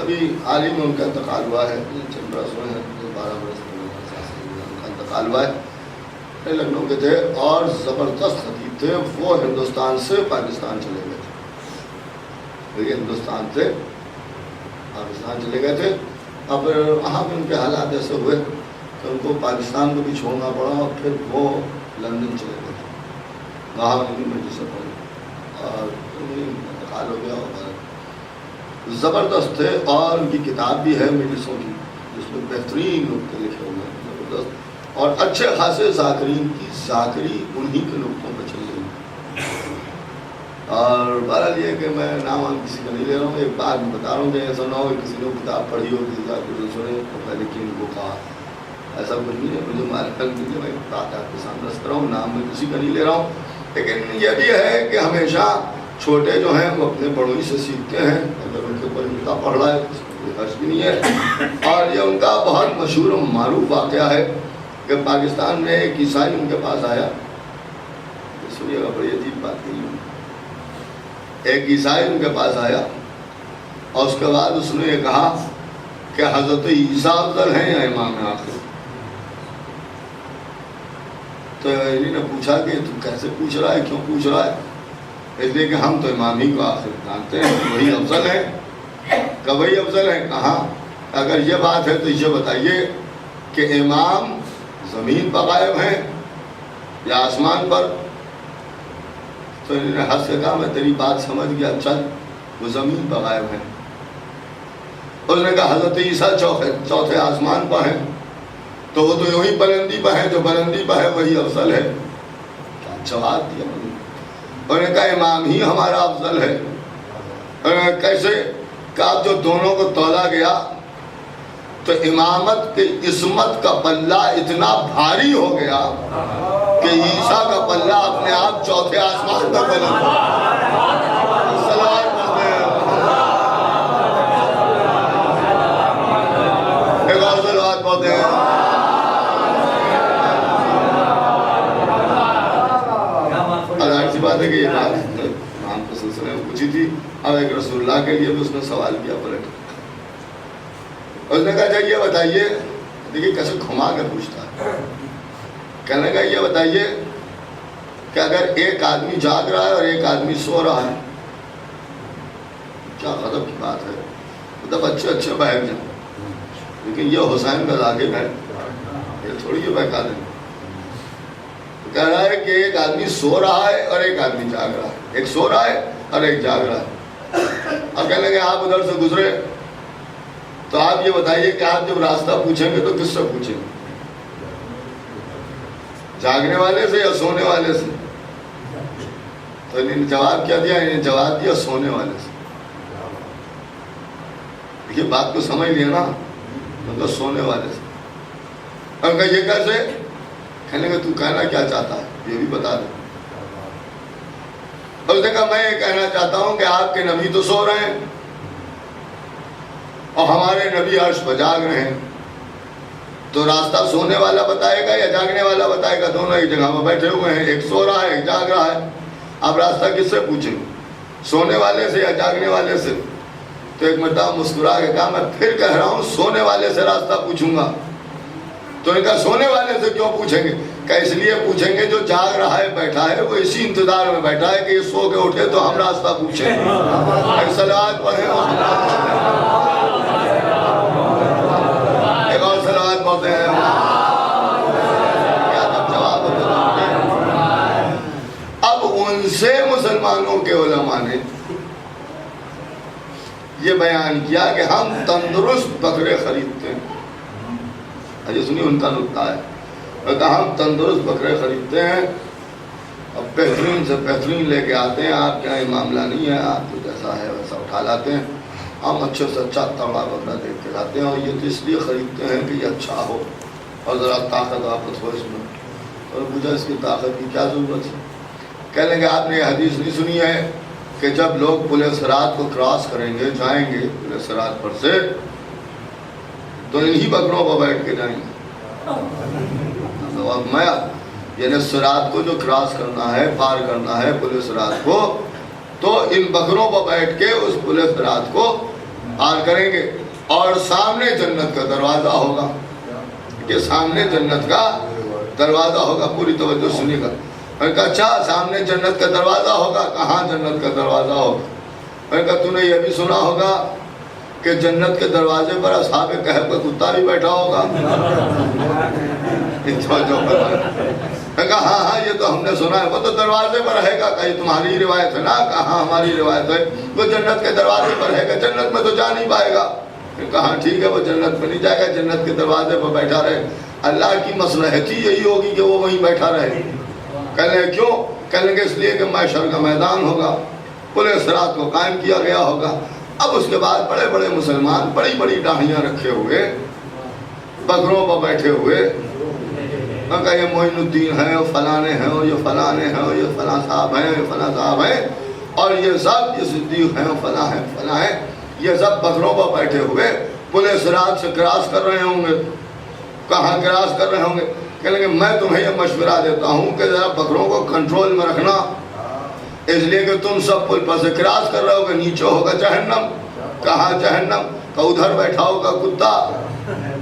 ابھی حال ہی میں ان کا انتقال ہوا ہے، چند برس ہوئے ہیں، 12 برس ان کا انتقال ہوا ہے۔ لکھنؤ کے تھے اور زبردست خطیب تھے۔ وہ ہندوستان سے پاکستان چلے گئے تھے، یہ ہندوستان سے پاکستان چلے گئے تھے۔ اب وہاں پہ ان کے حالات ایسے ہوئے کہ ان کو پاکستان کو بھی چھوڑنا پڑا اور پھر وہ لندن چلے گئے تھے، وہاں میں سے پڑھے اور انتقال ہو گیا۔ زبردست تھے اور ان کی کتاب بھی ہے میڈیسوں کی، جس میں بہترین نقطے لکھے ہوئے ہیں، زبردست، اور اچھے خاصے ذاکرین کی ذاکری انہی کے نقطوں پہ چل رہی ہے۔ اور بہرحال یہ کہ میں نام کسی کا نہیں لے رہا ہوں، ایک بات میں بتا رہا ہوں کہ ایسا نہ ہو کہ کسی نے کتاب پڑھی ہو، کسی ذاکر سنے تو پہلے کہ ان کو کہا، ایسا کچھ نہیں ہے۔ مجھے معرفت نہیں ہے، میں بات آپ کے سامنے رکھ رہا ہوں، نام میں کسی کا نہیں لے رہا ہوں، لیکن یہ بھی ہے کہ ہمیشہ چھوٹے جو ہیں وہ اپنے بڑوں ہی سے سیکھتے ہیں۔ اگر ان کے اوپر کتاب پڑھ رہا ہے تو اس میں کوئی حرج بھی نہیں ہے۔ اور یہ ان کا بہت مشہور و معروف واقعہ ہے کہ پاکستان میں ایک عیسائی ان کے پاس آیا، سنیے گا، بڑی عجیب بات نہیں ہے۔ ایک عیسائی ان کے پاس آیا اور اس کے بعد اس نے یہ کہا کہ حضرت عیسیٰ افضل ہیں یا امام آخر؟ تو انہوں نے پوچھا کہ تو کیسے پوچھ رہا ہے، کیوں پوچھ رہا ہے؟ اس لیے کہ ہم تو امام ہی کو آخر جانتے ہیں، وہی افضل ہے۔ کہ وہی افضل ہے؟ کہاں؟ اگر یہ بات ہے تو یہ بتائیے کہ امام زمین پر قائم ہیں یا آسمان پر؟ تو انہوں نے ہنس کے کہا میں تیری بات سمجھ گیا، چل وہ زمین پر قائم ہیں۔ اس نے کہا حضرت عیسیٰ چوتھے آسمان پر ہیں، تو وہ تو وہی بلندی پر ہے، جو بلندی پر ہے وہی افضل ہے۔ کیا جواب دیا انہوں نے کہا امام ہی ہمارا افضل ہے۔ کیسے؟ کہ اب جو دونوں کو تولا گیا تو امامت کے عصمت کا پلہ اتنا بھاری ہو گیا کہ عیسیٰ کا پلہ اپنے آپ چوتھے آسمان پر بلند ہو۔ ایک اور صلوات پڑھتے ہیں۔ بات ہے کہ یہ بات امام کے سلسلے میں پوچھی تھی، اب ایک رسول اللہ کے لیے بھی اس نے سوال کیا پلٹ۔ اس نے کہا اچھا یہ بتائیے، دیکھیے کیسے گھما کر پوچھتا ہے، کہنے کا یہ بتائیے کہ اگر ایک آدمی جاگ رہا ہے اور ایک آدمی سو رہا ہے، کیا غضب کی بات ہے، مطلب اچھے اچھے بہک جائیں، لیکن یہ حسین کا ذاکر ہے، یہ تھوڑی یہ بہکا دیں۔ کہہ رہا ہے کہ ایک آدمی سو رہا ہے اور ایک آدمی جاگ رہا ہے، ایک سو رہا ہے اور ایک جاگ رہا ہے۔ اور کہنے لگے آپ ادھر سے گزرے تو آپ یہ بتائیے کہ آپ جب راستہ پوچھیں گے تو کس سے پوچھیں گے، جاگنے والے سے یا سونے والے سے؟ تو انہوں نے جواب کیا دیا؟ انہوں نے جواب دیا سونے والے سے۔ دیکھیے بات کو سمجھ لیا نا، مطلب سونے والے سے۔ اور کہا یہ کیسے؟ کہنے کہ تو کہنا کیا چاہتا ہے یہ بھی بتا دے۔ اور اس نے کہا میں یہ کہنا چاہتا ہوں کہ آپ کے نبی تو سو رہے ہیں اور ہمارے نبی عرش پر جاگ رہے ہیں، تو راستہ سونے والا بتائے گا یا جاگنے والا بتائے گا؟ دونوں ایک جگہ میں بیٹھے ہوئے ہیں، ایک سو رہا ہے ایک جاگ رہا ہے، آپ راستہ کس سے پوچھیں، سونے والے سے یا جاگنے والے سے؟ تو ایک مرتبہ مسکرا کے کہا میں پھر کہہ رہا ہوں سونے والے سے راستہ پوچھوں گا۔ تو نے کہا سونے والے سے کیوں پوچھیں گے؟ کہ اس لیے پوچھیں گے جو جاگ رہا ہے بیٹھا ہے وہ اسی انتظار میں بیٹھا ہے کہ یہ سو کے اٹھے تو ہم راستہ پوچھیں. صلوات پڑھیں ایک اور صلوات پڑھتے ہیں. جواب اب ان سے مسلمانوں کے علماء نے یہ بیان کیا کہ ہم تندرست بکرے خریدتے ہیں. یہ سنی ان کا نکتہ ہے. ہم تندرست بکرے خریدتے ہیں اب بہترین سے بہترین لے کے آتے ہیں. آپ کے یہاں یہ معاملہ نہیں ہے, آپ کو جیسا ہے ویسا اٹھا لاتے ہیں. ہم اچھے سے اچھا تڑا بکرا دیکھ کے لاتے ہیں اور یہ اس لیے خریدتے ہیں کہ یہ اچھا ہو اور ذرا طاقت واپس ہو اس میں. اور مجھے اس کی طاقت کی کیا ضرورت ہے؟ کہہ لیں گے آپ نے یہ حدیث نہیں سنی ہے کہ جب لوگ پل صراط کو کراس کریں گے, جائیں گے پل صراط پر سے, تو انہی بکروں کو بیٹھ کے جائیں گے. میں یعنی صراط کو جو کراس کرنا ہے, پار کرنا ہے پل صراط کو, تو ان بکروں کو بیٹھ کے اس پل صراط کو پار کریں گے. اور سامنے جنت کا دروازہ ہوگا, کہ سامنے جنت کا دروازہ ہوگا. پوری توجہ سنیے گا. میں نے کہا اچھا سامنے جنت کا دروازہ ہوگا, کہاں جنت کا دروازہ ہوگا؟ میں نے کہا تو نے یہ بھی سنا ہوگا کہ جنت کے دروازے پر اصحاب کہف کا کتا بھی بیٹھا ہوگا. میں کہا ہاں یہ تو ہم نے سنا ہے, وہ تو دروازے پر رہے گا. کہیں تمہاری روایت ہے نا؟ کہاں ہماری روایت ہے, وہ جنت کے دروازے پر رہے گا, جنت میں تو جا نہیں پائے گا. کہاں ٹھیک ہے, وہ جنت میں نہیں جائے گا, جنت کے دروازے پر بیٹھا رہے. اللہ کی مصلحت ہی یہی ہوگی کہ وہ وہیں بیٹھا رہے. کہہ لیں کیوں؟ کہہ لیں گے اس لیے کہ محشر کا میدان ہوگا, پل صراط کو قائم کیا گیا ہوگا. اب اس کے بعد بڑے بڑے مسلمان بڑی بڑی داڑھیاں رکھے ہوئے بکروں پر بیٹھے ہوئے, میں کہا یہ معین الدین ہیں, اور فلانے ہیں, اور یہ فلانے ہیں, اور یہ فلاں صاحب ہیں, یہ فلاں صاحب ہیں, اور یہ سب یہ صدیق ہیں, فلاں ہیں, فلاں ہیں. یہ سب بکروں پر بیٹھے ہوئے پل صراط سے کراس کر رہے ہوں گے. کہاں کراس کر رہے ہوں گے؟ کہہ لیں گے میں تمہیں یہ مشورہ دیتا ہوں کہ ذرا بکروں کو کنٹرول میں رکھنا, اس لیے کہ تم سب پل پر سے کراس کر رہے ہو گے, نیچے ہوگا جہنم. کہاں جہنم؟ کہ ادھر بیٹھا ہوگا کتا.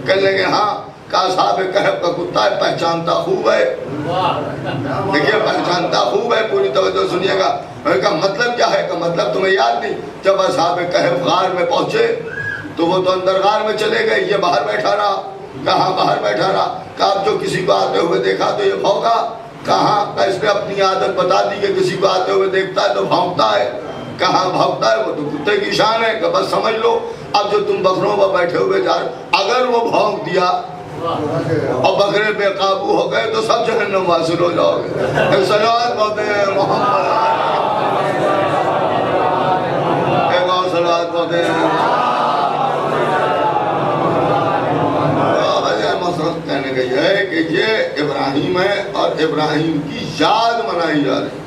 کہہ لیں گے ہاں, کہا صاحب کہف کا کتا ہے, پہچانتا خوب ہے. دیکھیے پہچانتا خوب ہے, پوری توجہ سنیے گا. میں نے کہا مطلب کیا ہے؟ کہ مطلب تمہیں یاد نہیں جب اصحاب کہف غار میں پہنچے تو وہ تو اندر غار میں چلے گئے, یہ باہر بیٹھا رہا. کہاں باہر بیٹھا رہا؟ کہا اب جو کسی کو آتے ہوئے دیکھا تو یہ بھونکا. کہاں؟ کہ اس نے اپنی عادت بتا دی کہ کسی کو آتے ہوئے دیکھتا ہے تو بھونکتا ہے. کہاں بھونکتا ہے؟ وہ تو کتے کی شان ہے. کہ بس سمجھ لو اب جو تم بکروں پر بیٹھے ہوئے جا رہے, اگر وہ بھونک دیا اور بکرے بے قابو ہو گئے تو سب جہنم واصل ہو جاؤ گے. صلوات پڑھتے ہیں محمد, ایک اور صلوات پڑھتے ہیں. کہنے کا یہ ہے کہ یہ ابراہیم ہے اور ابراہیم کی یاد منائی جا رہی.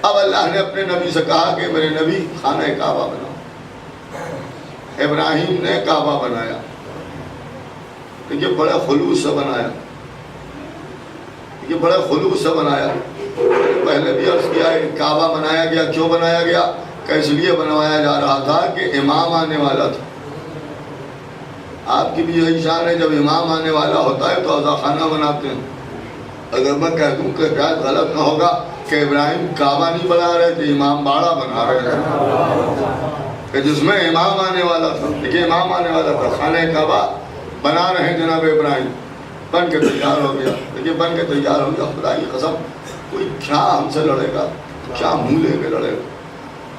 اب اللہ نے اپنے نبی سے کہا کہ میرے نبی خانہ کعبہ بناؤ. ابراہیم نے کعبہ بنایا, یہ بڑے خلوص سے بنایا, یہ بڑے خلوص سے بنایا. پہلے بھی عرض کیا ہے کعبہ بنایا گیا, کیوں بنایا گیا؟ کہ اس لیے بنوایا جا رہا تھا کہ امام آنے والا تھا. آپ کی بھی یہی شان ہے, جب امام آنے والا ہوتا ہے تو عزا خانہ بناتے ہیں. اگر میں کہہ دوں کہ شاید غلط نہ ہوگا کہ ابراہیم کعبہ نہیں بنا رہے تھے, امام باڑہ بنا رہے تھے, کہ جس میں امام آنے والا تھا. دیکھیے امام آنے والا تھا, خانہ کعبہ بنا رہے ہیں جناب ابراہیم. بن کے تیار ہو گیا. دیکھیے بن کے تیار ہو گیا. خدا کی قسم کوئی کیا ہم سے لڑے گا, کیا منہ لے کے لڑے گا.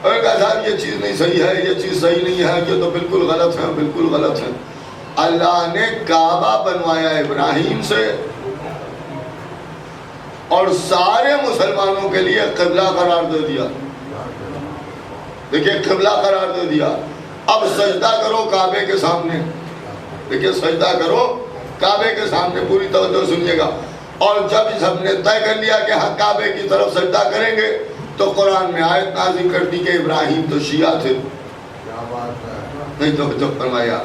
اور کہا صاحب یہ چیز نہیں صحیح ہے, یہ چیز صحیح نہیں ہے, یہ تو بالکل غلط ہے, بالکل غلط ہے. اللہ نے کعبہ بنوایا ابراہیم سے اور سارے مسلمانوں کے لیے قبلہ قرار دے دیا. دیکھیے قبلہ قرار دے دیا. اب سجدہ کرو کعبے کے سامنے. دیکھیے سجدہ کرو کعبے کے سامنے, پوری توجہ سنیے گا. اور جب سب نے طے کر لیا کہ ہاں کعبے کی طرف سجدہ کریں گے تو قرآن میں آیت نازل کر دی کہ ابراہیم تو شیعہ تھے. نہیں تو فرمایا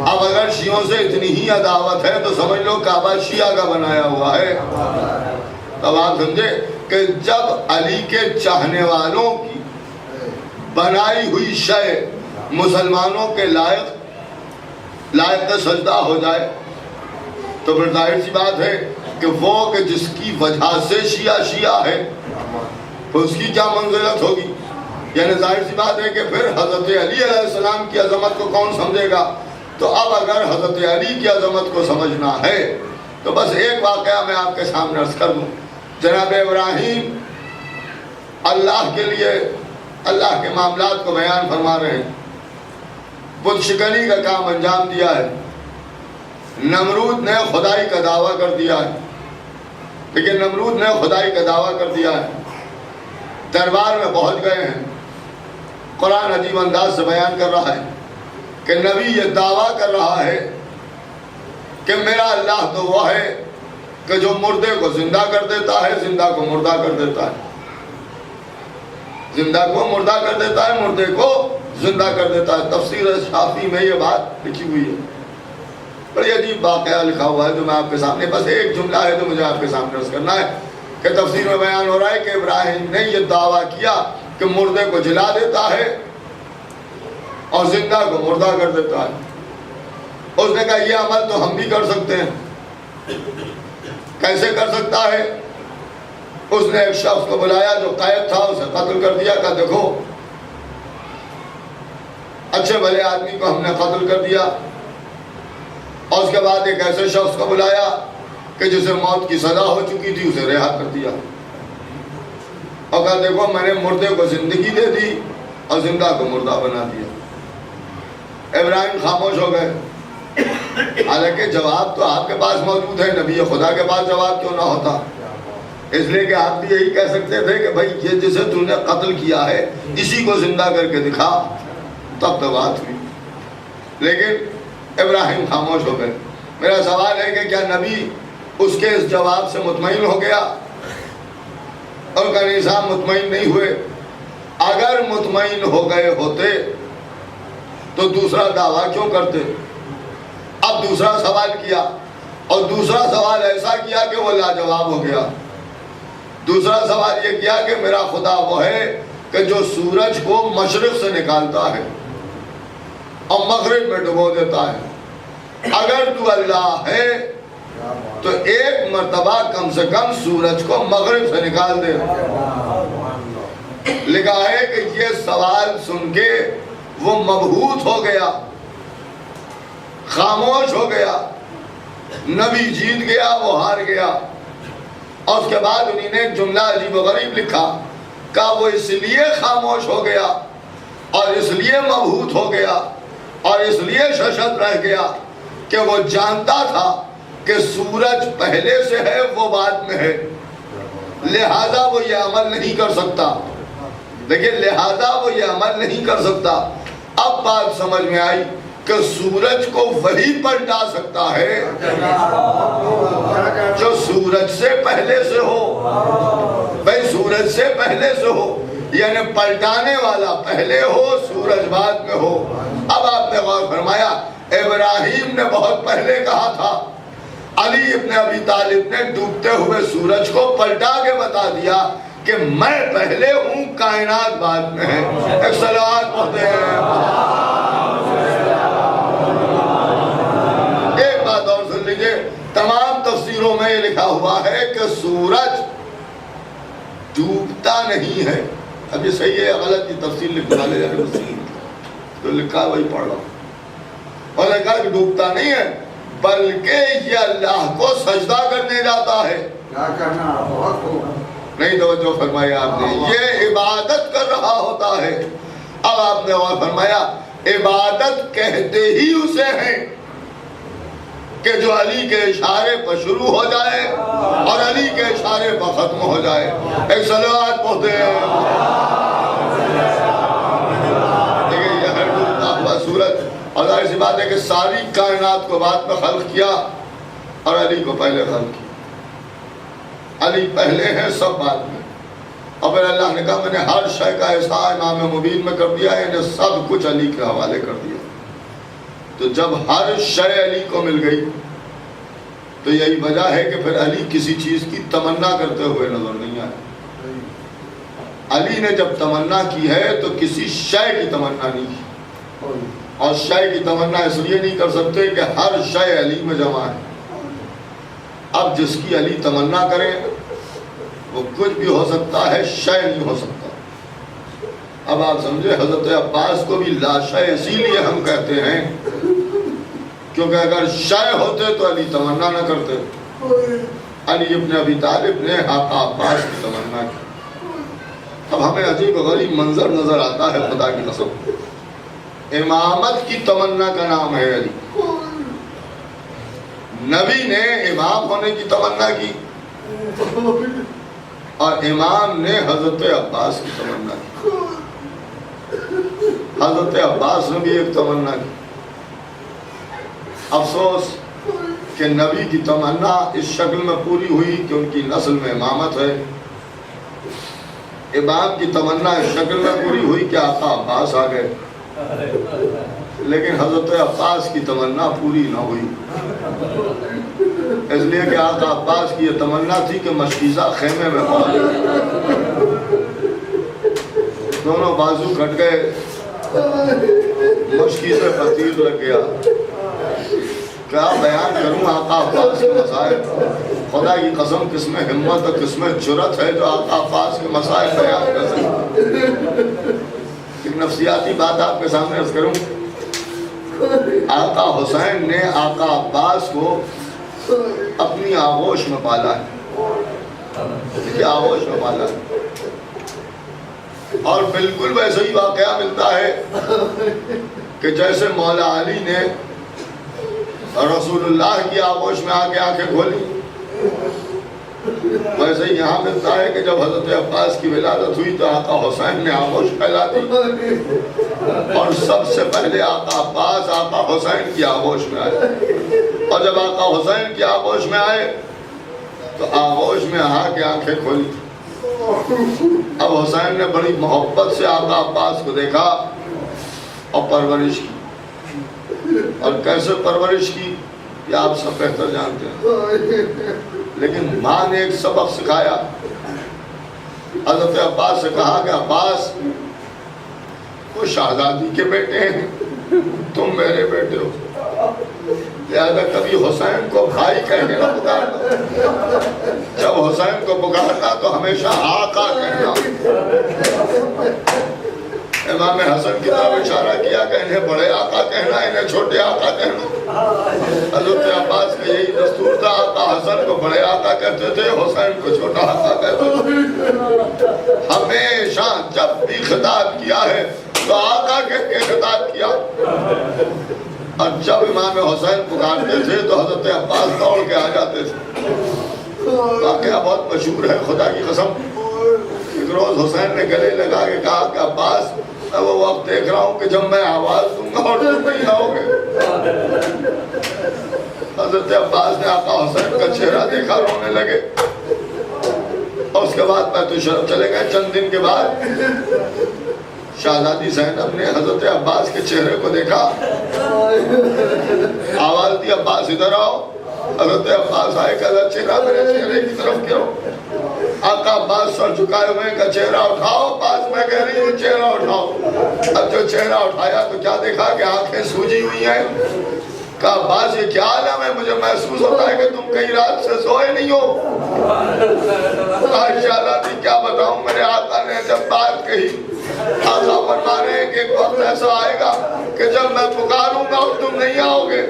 اب اگر شیعوں سے اتنی ہی عداوت ہے تو سمجھ لو کعبہ شیعہ کا بنایا ہوا ہے. تب آپ سمجھے کہ جب علی کے چاہنے والوں کی بنائی ہوئی شے مسلمانوں کے لائق سجدہ ہو جائے تو پھر ظاہر سی بات ہے کہ وہ کہ جس کی وجہ سے شیعہ ہے تو اس کی کیا منزلت ہوگی. یعنی ظاہر سی بات ہے کہ پھر حضرت علی علیہ السلام کی عظمت کو کون سمجھے گا. تو اب اگر حضرت علی کی عظمت کو سمجھنا ہے تو بس ایک واقعہ میں آپ کے سامنے عرض کر دوں. جناب ابراہیم اللہ کے لیے اللہ کے معاملات کو بیان فرما رہے ہیں. بت شکنی کا کام انجام دیا ہے. نمرود نے خدائی کا دعویٰ کر دیا ہے. لیکن نمرود نے خدائی کا دعویٰ کر دیا ہے. دربار میں پہنچ گئے ہیں. قرآن عجیب انداز سے بیان کر رہا ہے کہ نبی یہ دعویٰ کر رہا ہے کہ میرا اللہ تو وہ ہے کہ جو مردے کو زندہ کر دیتا ہے, زندہ کو مردہ کر دیتا ہے, زندہ کو مردہ کر دیتا ہے, مردے کو زندہ کر دیتا ہے. تفسیر شافی میں یہ بات لکھی ہوئی ہے. بڑی عجیب واقعہ لکھا ہوا ہے جو میں آپ کے سامنے, بس ایک جملہ ہے جو مجھے آپ کے سامنے عرض کرنا ہے کہ تفسیر میں بیان ہو رہا ہے کہ ابراہیم نے یہ دعویٰ کیا کہ مردے کو جلا دیتا ہے اور زندہ کو مردہ کر دیتا ہے. اس نے کہا یہ عمل تو ہم بھی کر سکتے ہیں. کیسے کر سکتا ہے؟ اس نے ایک شخص کو بلایا جو قید تھا, اسے قتل کر دیا. کہا دیکھو اچھے بھلے آدمی کو ہم نے قتل کر دیا. اور اس کے بعد ایک ایسے شخص کو بلایا کہ جسے موت کی سزا ہو چکی تھی, اسے رہا کر دیا. اور کہا دیکھو میں نے مردے کو زندگی دے دی اور زندہ کو مردہ بنا دیا. ابراہیم خاموش ہو گئے. حالانکہ جواب تو آپ کے پاس موجود ہے, نبی خدا کے پاس جواب کیوں نہ ہوتا؟ اس لیے کہ آپ بھی یہی کہہ سکتے تھے کہ بھائی یہ جسے تو نے قتل کیا ہے اسی کو زندہ کر کے دکھا, تب تو بات ہوئی. لیکن ابراہیم خاموش ہو گئے. میرا سوال ہے کہ کیا نبی اس کے اس جواب سے مطمئن ہو گیا؟ اور کہ صاحب مطمئن نہیں ہوئے. اگر مطمئن ہو گئے ہوتے تو دوسرا دعویٰ کیوں کرتے؟ اب دوسرا سوال کیا, اور دوسرا سوال ایسا کیا کہ وہ لاجواب ہو گیا. دوسرا سوال یہ کیا کہ میرا خدا وہ ہے کہ جو سورج کو مشرق سے نکالتا ہے اور مغرب میں ڈبو دیتا ہے. اگر تو اللہ ہے تو ایک مرتبہ کم سے کم سورج کو مغرب سے نکال دے. لکھا ہے کہ یہ سوال سن کے وہ مبہوت ہو گیا, خاموش ہو گیا. نبی جیت گیا, وہ ہار گیا. اور اس کے بعد انہی نے ایک جملہ عجیب و غریب لکھا. کہا وہ اس لیے خاموش ہو گیا اور اس لیے مبہوت ہو گیا اور اس لیے ششت رہ گیا کہ وہ جانتا تھا کہ سورج پہلے سے ہے, وہ بعد میں ہے, لہذا وہ یہ عمل نہیں کر سکتا. دیکھیں, لہذا وہ یہ عمل نہیں کر سکتا. اب بات سمجھ میں آئی کہ سورج کو وہی پلٹا سکتا ہے جو سورج سے پہلے سے ہو. بھائی سورج سے پہلے سے ہو, یعنی پلٹانے والا پہلے ہو, سورج بعد میں ہو. اب آپ نے غور فرمایا, ابراہیم نے بہت پہلے کہا تھا, علی ابن ابی طالب نے ڈوبتے ہوئے سورج کو پلٹا کے بتا دیا کہ میں پہلے ہوں, کائنات بعد میں ہے. ایک صلوات پڑھتے ہیں. ایک بات اور سن لیجئے, تمام تفسیروں میں یہ لکھا ہوا ہے کہ سورج ڈوبتا نہیں ہے. اب یہ صحیح ہے یا غلط کی تفسیر لکھنا لے جانے تو لکھا وہی پڑھ رہا ہوں. اور نے کہا کہ ڈوبتا نہیں ہے بلکہ یہ اللہ کو سجدہ کرنے جاتا ہے.
کیا کرنا بہت ہوگا.
نہیں توجہ فرمایا آپ نے, یہ عبادت کر رہا ہوتا ہے. اب آپ نے اور فرمایا عبادت کہتے ہی اسے ہیں کہ جو علی کے اشارے پر شروع ہو جائے اور علی کے اشارے پر ختم ہو جائے. ایک صلوات پڑھتے ہیں. دیکھیں یہ ہے ڈوبتا ہوا سورج, اور ظاہر سی بات ہے کہ ساری کائنات کو بعد میں خلق کیا اور علی کو پہلے خلق کیا. علی پہلے ہیں, سب بعد میں. اور پھر اللہ نے کہا میں نے ہر شے کا ایسا امام مبین میں کر دیا ہے, سب کچھ علی کے حوالے کر دیا. تو جب ہر شے علی کو مل گئی تو یہی وجہ ہے کہ پھر علی کسی چیز کی تمنا کرتے ہوئے نظر نہیں آئے. علی نے جب تمنا کی ہے تو کسی شے کی تمنا نہیں کی, اور شے کی تمنا اس لیے نہیں کر سکتے کہ ہر شے علی میں جمع ہے. اب جس کی علی تمنا کرے وہ کچھ بھی ہو سکتا ہے، شے نہیں ہو سکتا۔ اب آپ سمجھے، حضرت عباس کو بھی لا شے اسی لیے ہم کہتے ہیں کیونکہ اگر شے ہوتے تو علی تمنا نہ کرتے۔ علی ابن ابی طالب نے آقا عباس کی تمنا کی۔ اب ہمیں عجیب و غریب منظر نظر آتا ہے، خدا کی قسم، امامت کی تمنا کا نام ہے علی، نبی نے امام ہونے کی تمنا کی اور امام نے حضرت عباس کی تمنا کی۔ حضرت عباس نے بھی ایک تمنا کی۔ افسوس کہ نبی کی تمنا اس شکل میں پوری ہوئی کہ ان کی نسل میں امامت ہے، امام کی تمنا اس شکل میں پوری ہوئی کہ آقا عباس آ گئے، لیکن حضرت عباس کی تمنا پوری نہ ہوئی، اس لیے کہ آقا عباس کی یہ تمنا تھی کہ مشکیزہ خیمے میں پہنچ گئے، دونوں بازو کٹ گئے، مشکیزے پر تیر لگ گیا۔ کیا بیان کروں آقا عباس کے مسائل، خدا کی قسم کس میں ہمت اور کس میں جرأت ہے جو آقا عباس کے مسائل بیان کر سکے۔ ایک نفسیاتی بات آپ کے سامنے عرض کروں، آقا حسین نے آقا عباس کو اپنی آغوش میں پالا ہے، دیکھئے آغوش میں پالا ہے، اور بالکل ویسے ہی واقعہ ملتا ہے کہ جیسے مولا علی نے رسول اللہ کی آغوش میں آ کے آنکھیں کھولی، ویسے ہی یہاں ملتا ہے کہ جب حضرت عباس کی ولادت ہوئی تو آقا حسین نے آغوش پھیلا دی اور سب سے پہلے آقا عباس آقا حسین کی آغوش میں آئے، اور جب آقا حسین کی آغوش میں آئے تو آغوش میں آ کے آنکھیں کھولی۔ اب حسین نے بڑی محبت سے آقا عباس کو دیکھا اور پرورش کی، اور کیسے پرورش کی یہ آپ سب بہتر جانتے ہیں، لیکن ماں نے ایک سبق سکھایا۔ حضرت عباس سے کہا کہ عباس وہ شہزادی کے بیٹے ہیں، تم میرے بیٹے ہو، لہذا کبھی حسین کو بھائی کہہ کے نہ پکارنا، جب حسین کو پکارنا تو ہمیشہ آقا کہنا۔ امام حسن کی طرف اشارہ کیا کہ انہیں بڑے آقا کہنا، انہیں چھوٹے آقا کہنا۔ حضرت عباس کا یہی دستور تھا، آقا حسن کو بڑے آقا کہتے تھے، حسین کو چھوٹا آقا کہتے تھے۔ ہمیشہ جب بھی خطاب کیا ہے تو آقا کہہ کے خطاب کیا، اور جب امام حسین پکارتے تھے تو حضرت عباس دوڑ کے آ جاتے تھے۔ واقعہ بہت مشہور ہے، خدا کی قسم۔ ایک روز حسین نے گلے لگا کے کہا کہ عباس میں وہ وقت دیکھ رہا ہوں کہ جب میں آواز دوں گا اور تم نہیں آؤ گے۔ حضرت عباس نے آقا حسین کا چہرہ دیکھا، رونے لگے، اور اس کے بعد میں تو شرف چلے گئے۔ چند دن کے بعد شہزادی زینب نے حضرت عباس کے چہرے کو دیکھا، آواز دی عباس ادھر آؤ۔ حضرت عباس آئے، کہا چہرہ میرے چہرے کی طرف کرو۔ آقا عباس سر جھکائے ہوئے کا چہرہ اٹھاؤ، عباس میں کہہ رہی ہوں چہرہ اٹھاؤ۔ اب جو چہرہ اٹھایا تو کیا دیکھا کہ آنکھیں سوجی ہوئی ہیں۔ کہا عباس یہ کیا عالم ہے، مجھے محسوس ہوتا ہے کہ تم کئی رات سے سوئے نہیں ہو۔ ماشاءاللہ دی کیا بتاؤں، میرے آقا نے جب بات کہی، آقا فرما رہے ہیں کہ ایک وقت ایسا آئے گا کہ جب میں پکاروں گا اور تم نہیں آؤ گے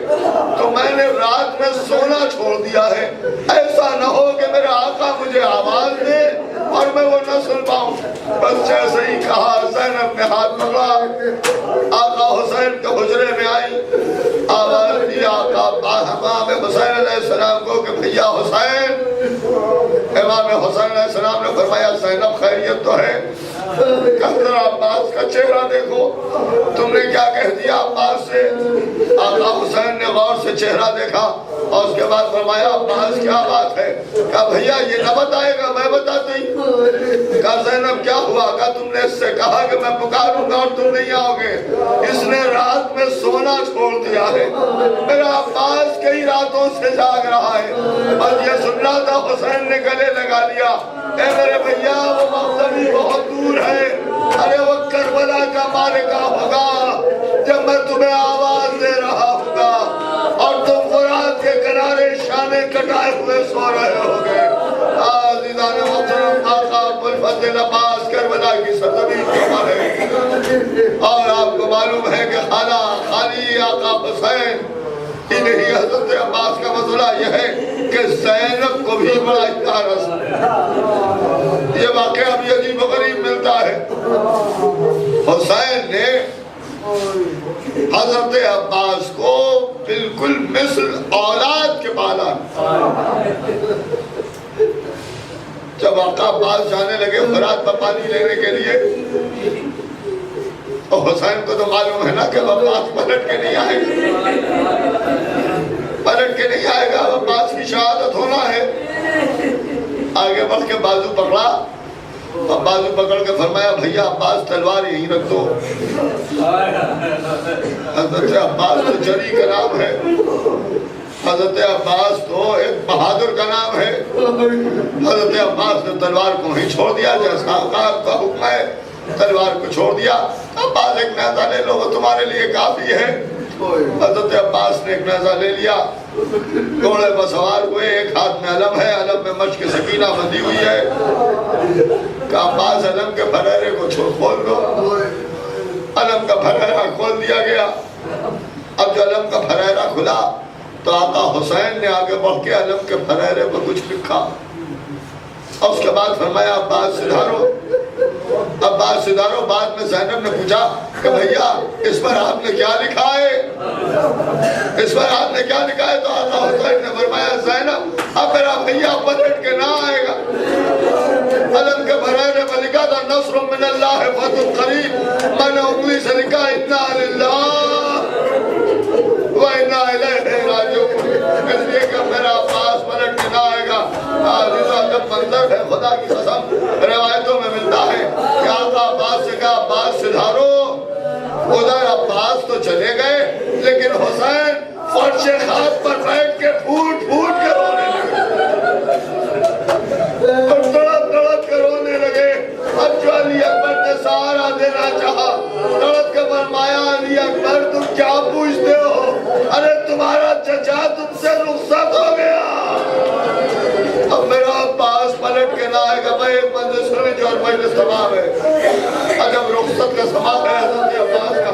تو میں نے رات میں سونا چھوڑ دیا ہے، ایسا نہ ہو کہ میرے آقا مجھے آواز دے اور میں وہ نہ سن پاؤں۔ بس جیسے ہی کہا زینب نے ہاتھ پکڑا، آقا حسین کے حجرے میں آئی، آواز دی آقا امام حسین علیہ السلام کو کہ بھیا حسین۔ امام حسین علیہ السلام نے فرمایا زینب خیریت تو ہے؟ کہا عباس کا چہرہ دیکھو، تم نے کیا کہہ دیا عباس سے؟ آقا حسین نے غور سے چہرہ دیکھا اور اس کے بعد فرمایا عباس کیا بات ہے؟ کہا بھیا یہ نہ بتائے گا، میں بتاتی۔ کہا زینب کیا ہوا؟ کہا تم نے اس سے کہا کہ میں پکاروں گا اور تم نہیں آؤ گے، اس نے رات میں سونا چھوڑ دیا ہے، میرا عباس کئی راتوں سے جاگ رہا ہے، اور یہ سن رہا تھا حسین نے گلے لگا لیا۔ اے میرے بھیا وہ مقتدی بہت دور ہے، ارے وہ کربلا کا مالکہ ہوگا جب میں تمہیں آواز دے رہا ہوگا اور تم فرات کے کنارے شانے کٹائے ہوئے سو اور آپ کو معلوم ہے کہ خالی آقا حسین ہی نہیں، حضرت عباس کا مسئلہ یہ ہے کہ زینب کو بھی بڑا اشتہار ہے۔ یہ واقعہ بھی عجیب و غریب ملتا ہے۔ حسین نے حضرت عباس کو بالکل مثل اولاد کے پالا۔ جب آقا عباس جانے لگے فرات پر پانی لینے کے لیے، اور حسین کو تو معلوم ہے نا کہ عباس پلٹ کے نہیں آئے گا، عباس کی شہادت ہونا ہے۔ آگے بڑھ کے بازو پکڑا، اور بازو پکڑ کے فرمایا بھیا عباس تلوار یہیں رکھ دو۔ حضرت عباس تو جری کا نام ہے، حضرت عباس تو ایک بہادر کا نام ہے۔ حضرت عباس نے تلوار کو وہیں چھوڑ دیا، جیسا آقا کا حکم ہے تلوار کو چھوڑ دیا۔ عباس ایک نیزہ لے لو، وہ تمہارے لیے کافی ہے۔ حضرت عباس نے ایک نیزہ لے لیا، گھوڑے پر سوار ہوئے، ایک ہاتھ میں علم ہے، علم میں مشک سکینہ بندھی ہوئی ہے۔ کہ عباس علم کے پھریرے کو کھول دو۔ علم کا پھریرا کھول دیا گیا۔ اب جو علم کا پھریرا کھلا تو آقا حسین نے آگے بڑھ کے علم کے پھریرے پر کچھ لکھا، اور اس کے بعد فرمایا عباس سدھارو، عباس سدھارو۔ بعد میں زینب نے پوچھا کہ بھیا اس پر آپ نے کیا لکھا ہے، اس پر آپ نے کیا لکھا ہے؟ تو آقا حسین نے فرمایا زینب اب میرا بھیا پلٹ کے نہ آئے گا۔ علم کے پھریرے پر لکھا تھا نصر من اللہ فتح قریب، میں نے انگلی سے لکھا انا للہ و انا الیہ راجعون، اس لیے کہ میرا عباس پلٹ کے نہ آئے گا۔ جب منظر ہے خدا کی قسم، روایتوں میں ملتا ہے کہ آقا عباس سے کہا عباس سدھارو۔ ادھر عباس تو چلے گئے، لیکن حسین فرش خاک پر بیٹھ کے پھوٹ کے رونے لگے، اور تڑپ کے رونے لگے۔ اب جو علی اکبر نے سہارا دینا چاہا، تڑپ کے فرمایا علی اکبر تم کیا پوچھتے ہو؟ ارے تمہارا چچا تم سے رخصت ہو گیا۔ اب میرا عباس پلٹ کے نہ آئے گا۔ میں ایک منزل سنی جو اور مجلس تمام ہے، جب رخصت کا سماع ہے حضرت عباس کا،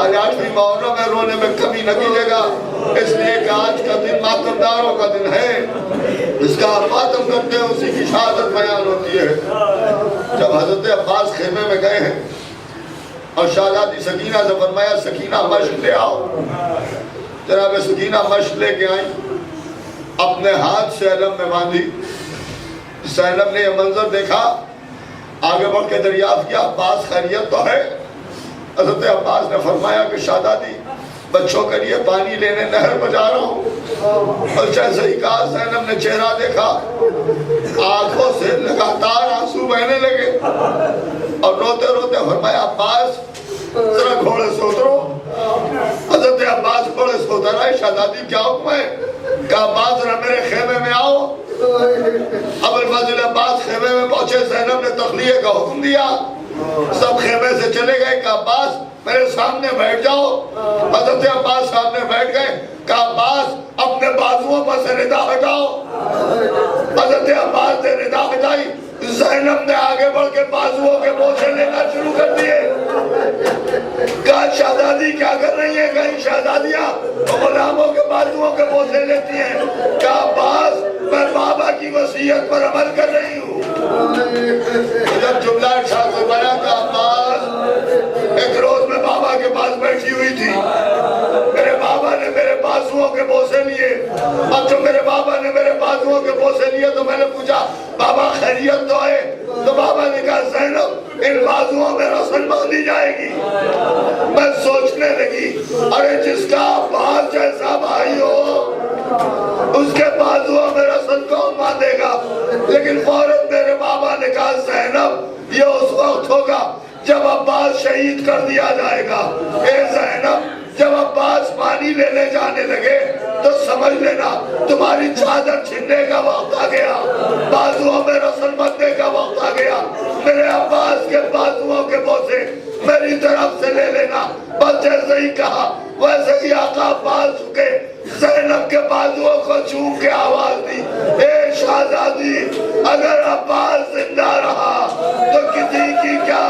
آج 8ویں محرم میں رونے میں کمی نہ کیجیے گا، اس لیے کہ آج کا دن ماتمداروں کا دن ہے، اس کا آپ ماتم کرتے ہیں، اسی کی شہادت بیان ہوتی ہے۔ جب حضرت عباس خیمے میں گئے ہیں اور شہزادی سکینہ سے فرمایا سکینہ مشق لے آؤ، جناب سکینہ مشق لے کے آئیں، اپنے ہاتھ سے علم میں باندھی۔ زینب نے یہ منظر دیکھا، آگے بڑھ کے دریافت کیا عباس خیریت تو ہے؟ حضرت عباس نے فرمایا کہ شہزادی بچوں کے لیے پانی لینے نہر پر جا رہا ہوں۔ اور جیسے ہی کہا زینب نے چہرہ دیکھا، آنکھوں سے لگاتار آنسو بہنے لگے، اور روتے روتے فرمایا عباس ذرا گھوڑے سے اترو۔ حضرت عباس گھوڑے سے اتر آئے۔ شہزادی کیا حکم ہے؟ کہ عباس ذرا میرے خیمے میں آؤ۔ اب الفضل عباس خیمے میں پہنچے، زینب نے تخلیے کا حکم دیا، سب خیمے سے چلے گئے کہ عباس میرے سامنے بیٹھ جاؤ۔ حضرت عباس سامنے بیٹھ گئے کہ عباس اپنے بازوؤں پر سے ردا ہٹاؤ۔ حضرت عباس نے ردا ہٹائی، زینب نے آگے بڑھ کے بازوؤں کے بوجھے لینا شروع کر دیے۔ کہا شہزادی کیا کر رہی ہیں؟ کہیں شہزادیاں غلاموں کے بازوؤں کے بوجھے لیتی ہیں۔ کہا عباس میں بابا کی وصیت پر عمل کر رہی ہوں۔ جب جملہ ارشاد فرمایا کہ عباس ایک روز میں بابا کے پاس بیٹھی ہوئی تھی، میرے بابا نے میرے بازوؤں کے بوسے لیے، اب جو میرے بابا نے میرے بازوؤں کے بوسے لیے تو میں نے پوچھا بابا خیریت تو ہے؟ تو بابا نے کہا زینب ان بازوؤں میں رسل باندھی جائے گی۔ میں سوچنے لگی ارے جس کا عباس جیسا بھائی ہو اس کے بازوؤں میں رسل کون باندھے گا؟ لیکن فوراً میرے بابا نے کہا زینب یہ اس وقت ہوگا جب عباس شہید کر دیا جائے گا۔ اے زینب جب عباس پانی لینے جانے لگے تو سمجھ لینا تمہاری چادر چھننے کا وقت آ گیا، بازوؤں میں رسل بندھنے کا وقت آ گیا۔ میرے عباس کے بازوؤں کے بوسے میری طرف سے لے لینا۔ بس جیسے ہی کہا ویسے ہی آقا عباس جھکے، زینب کے بازوؤں کو چھو کے آواز دی اے شہزادی اگر عباس زندہ رہا تو کسی کی کیا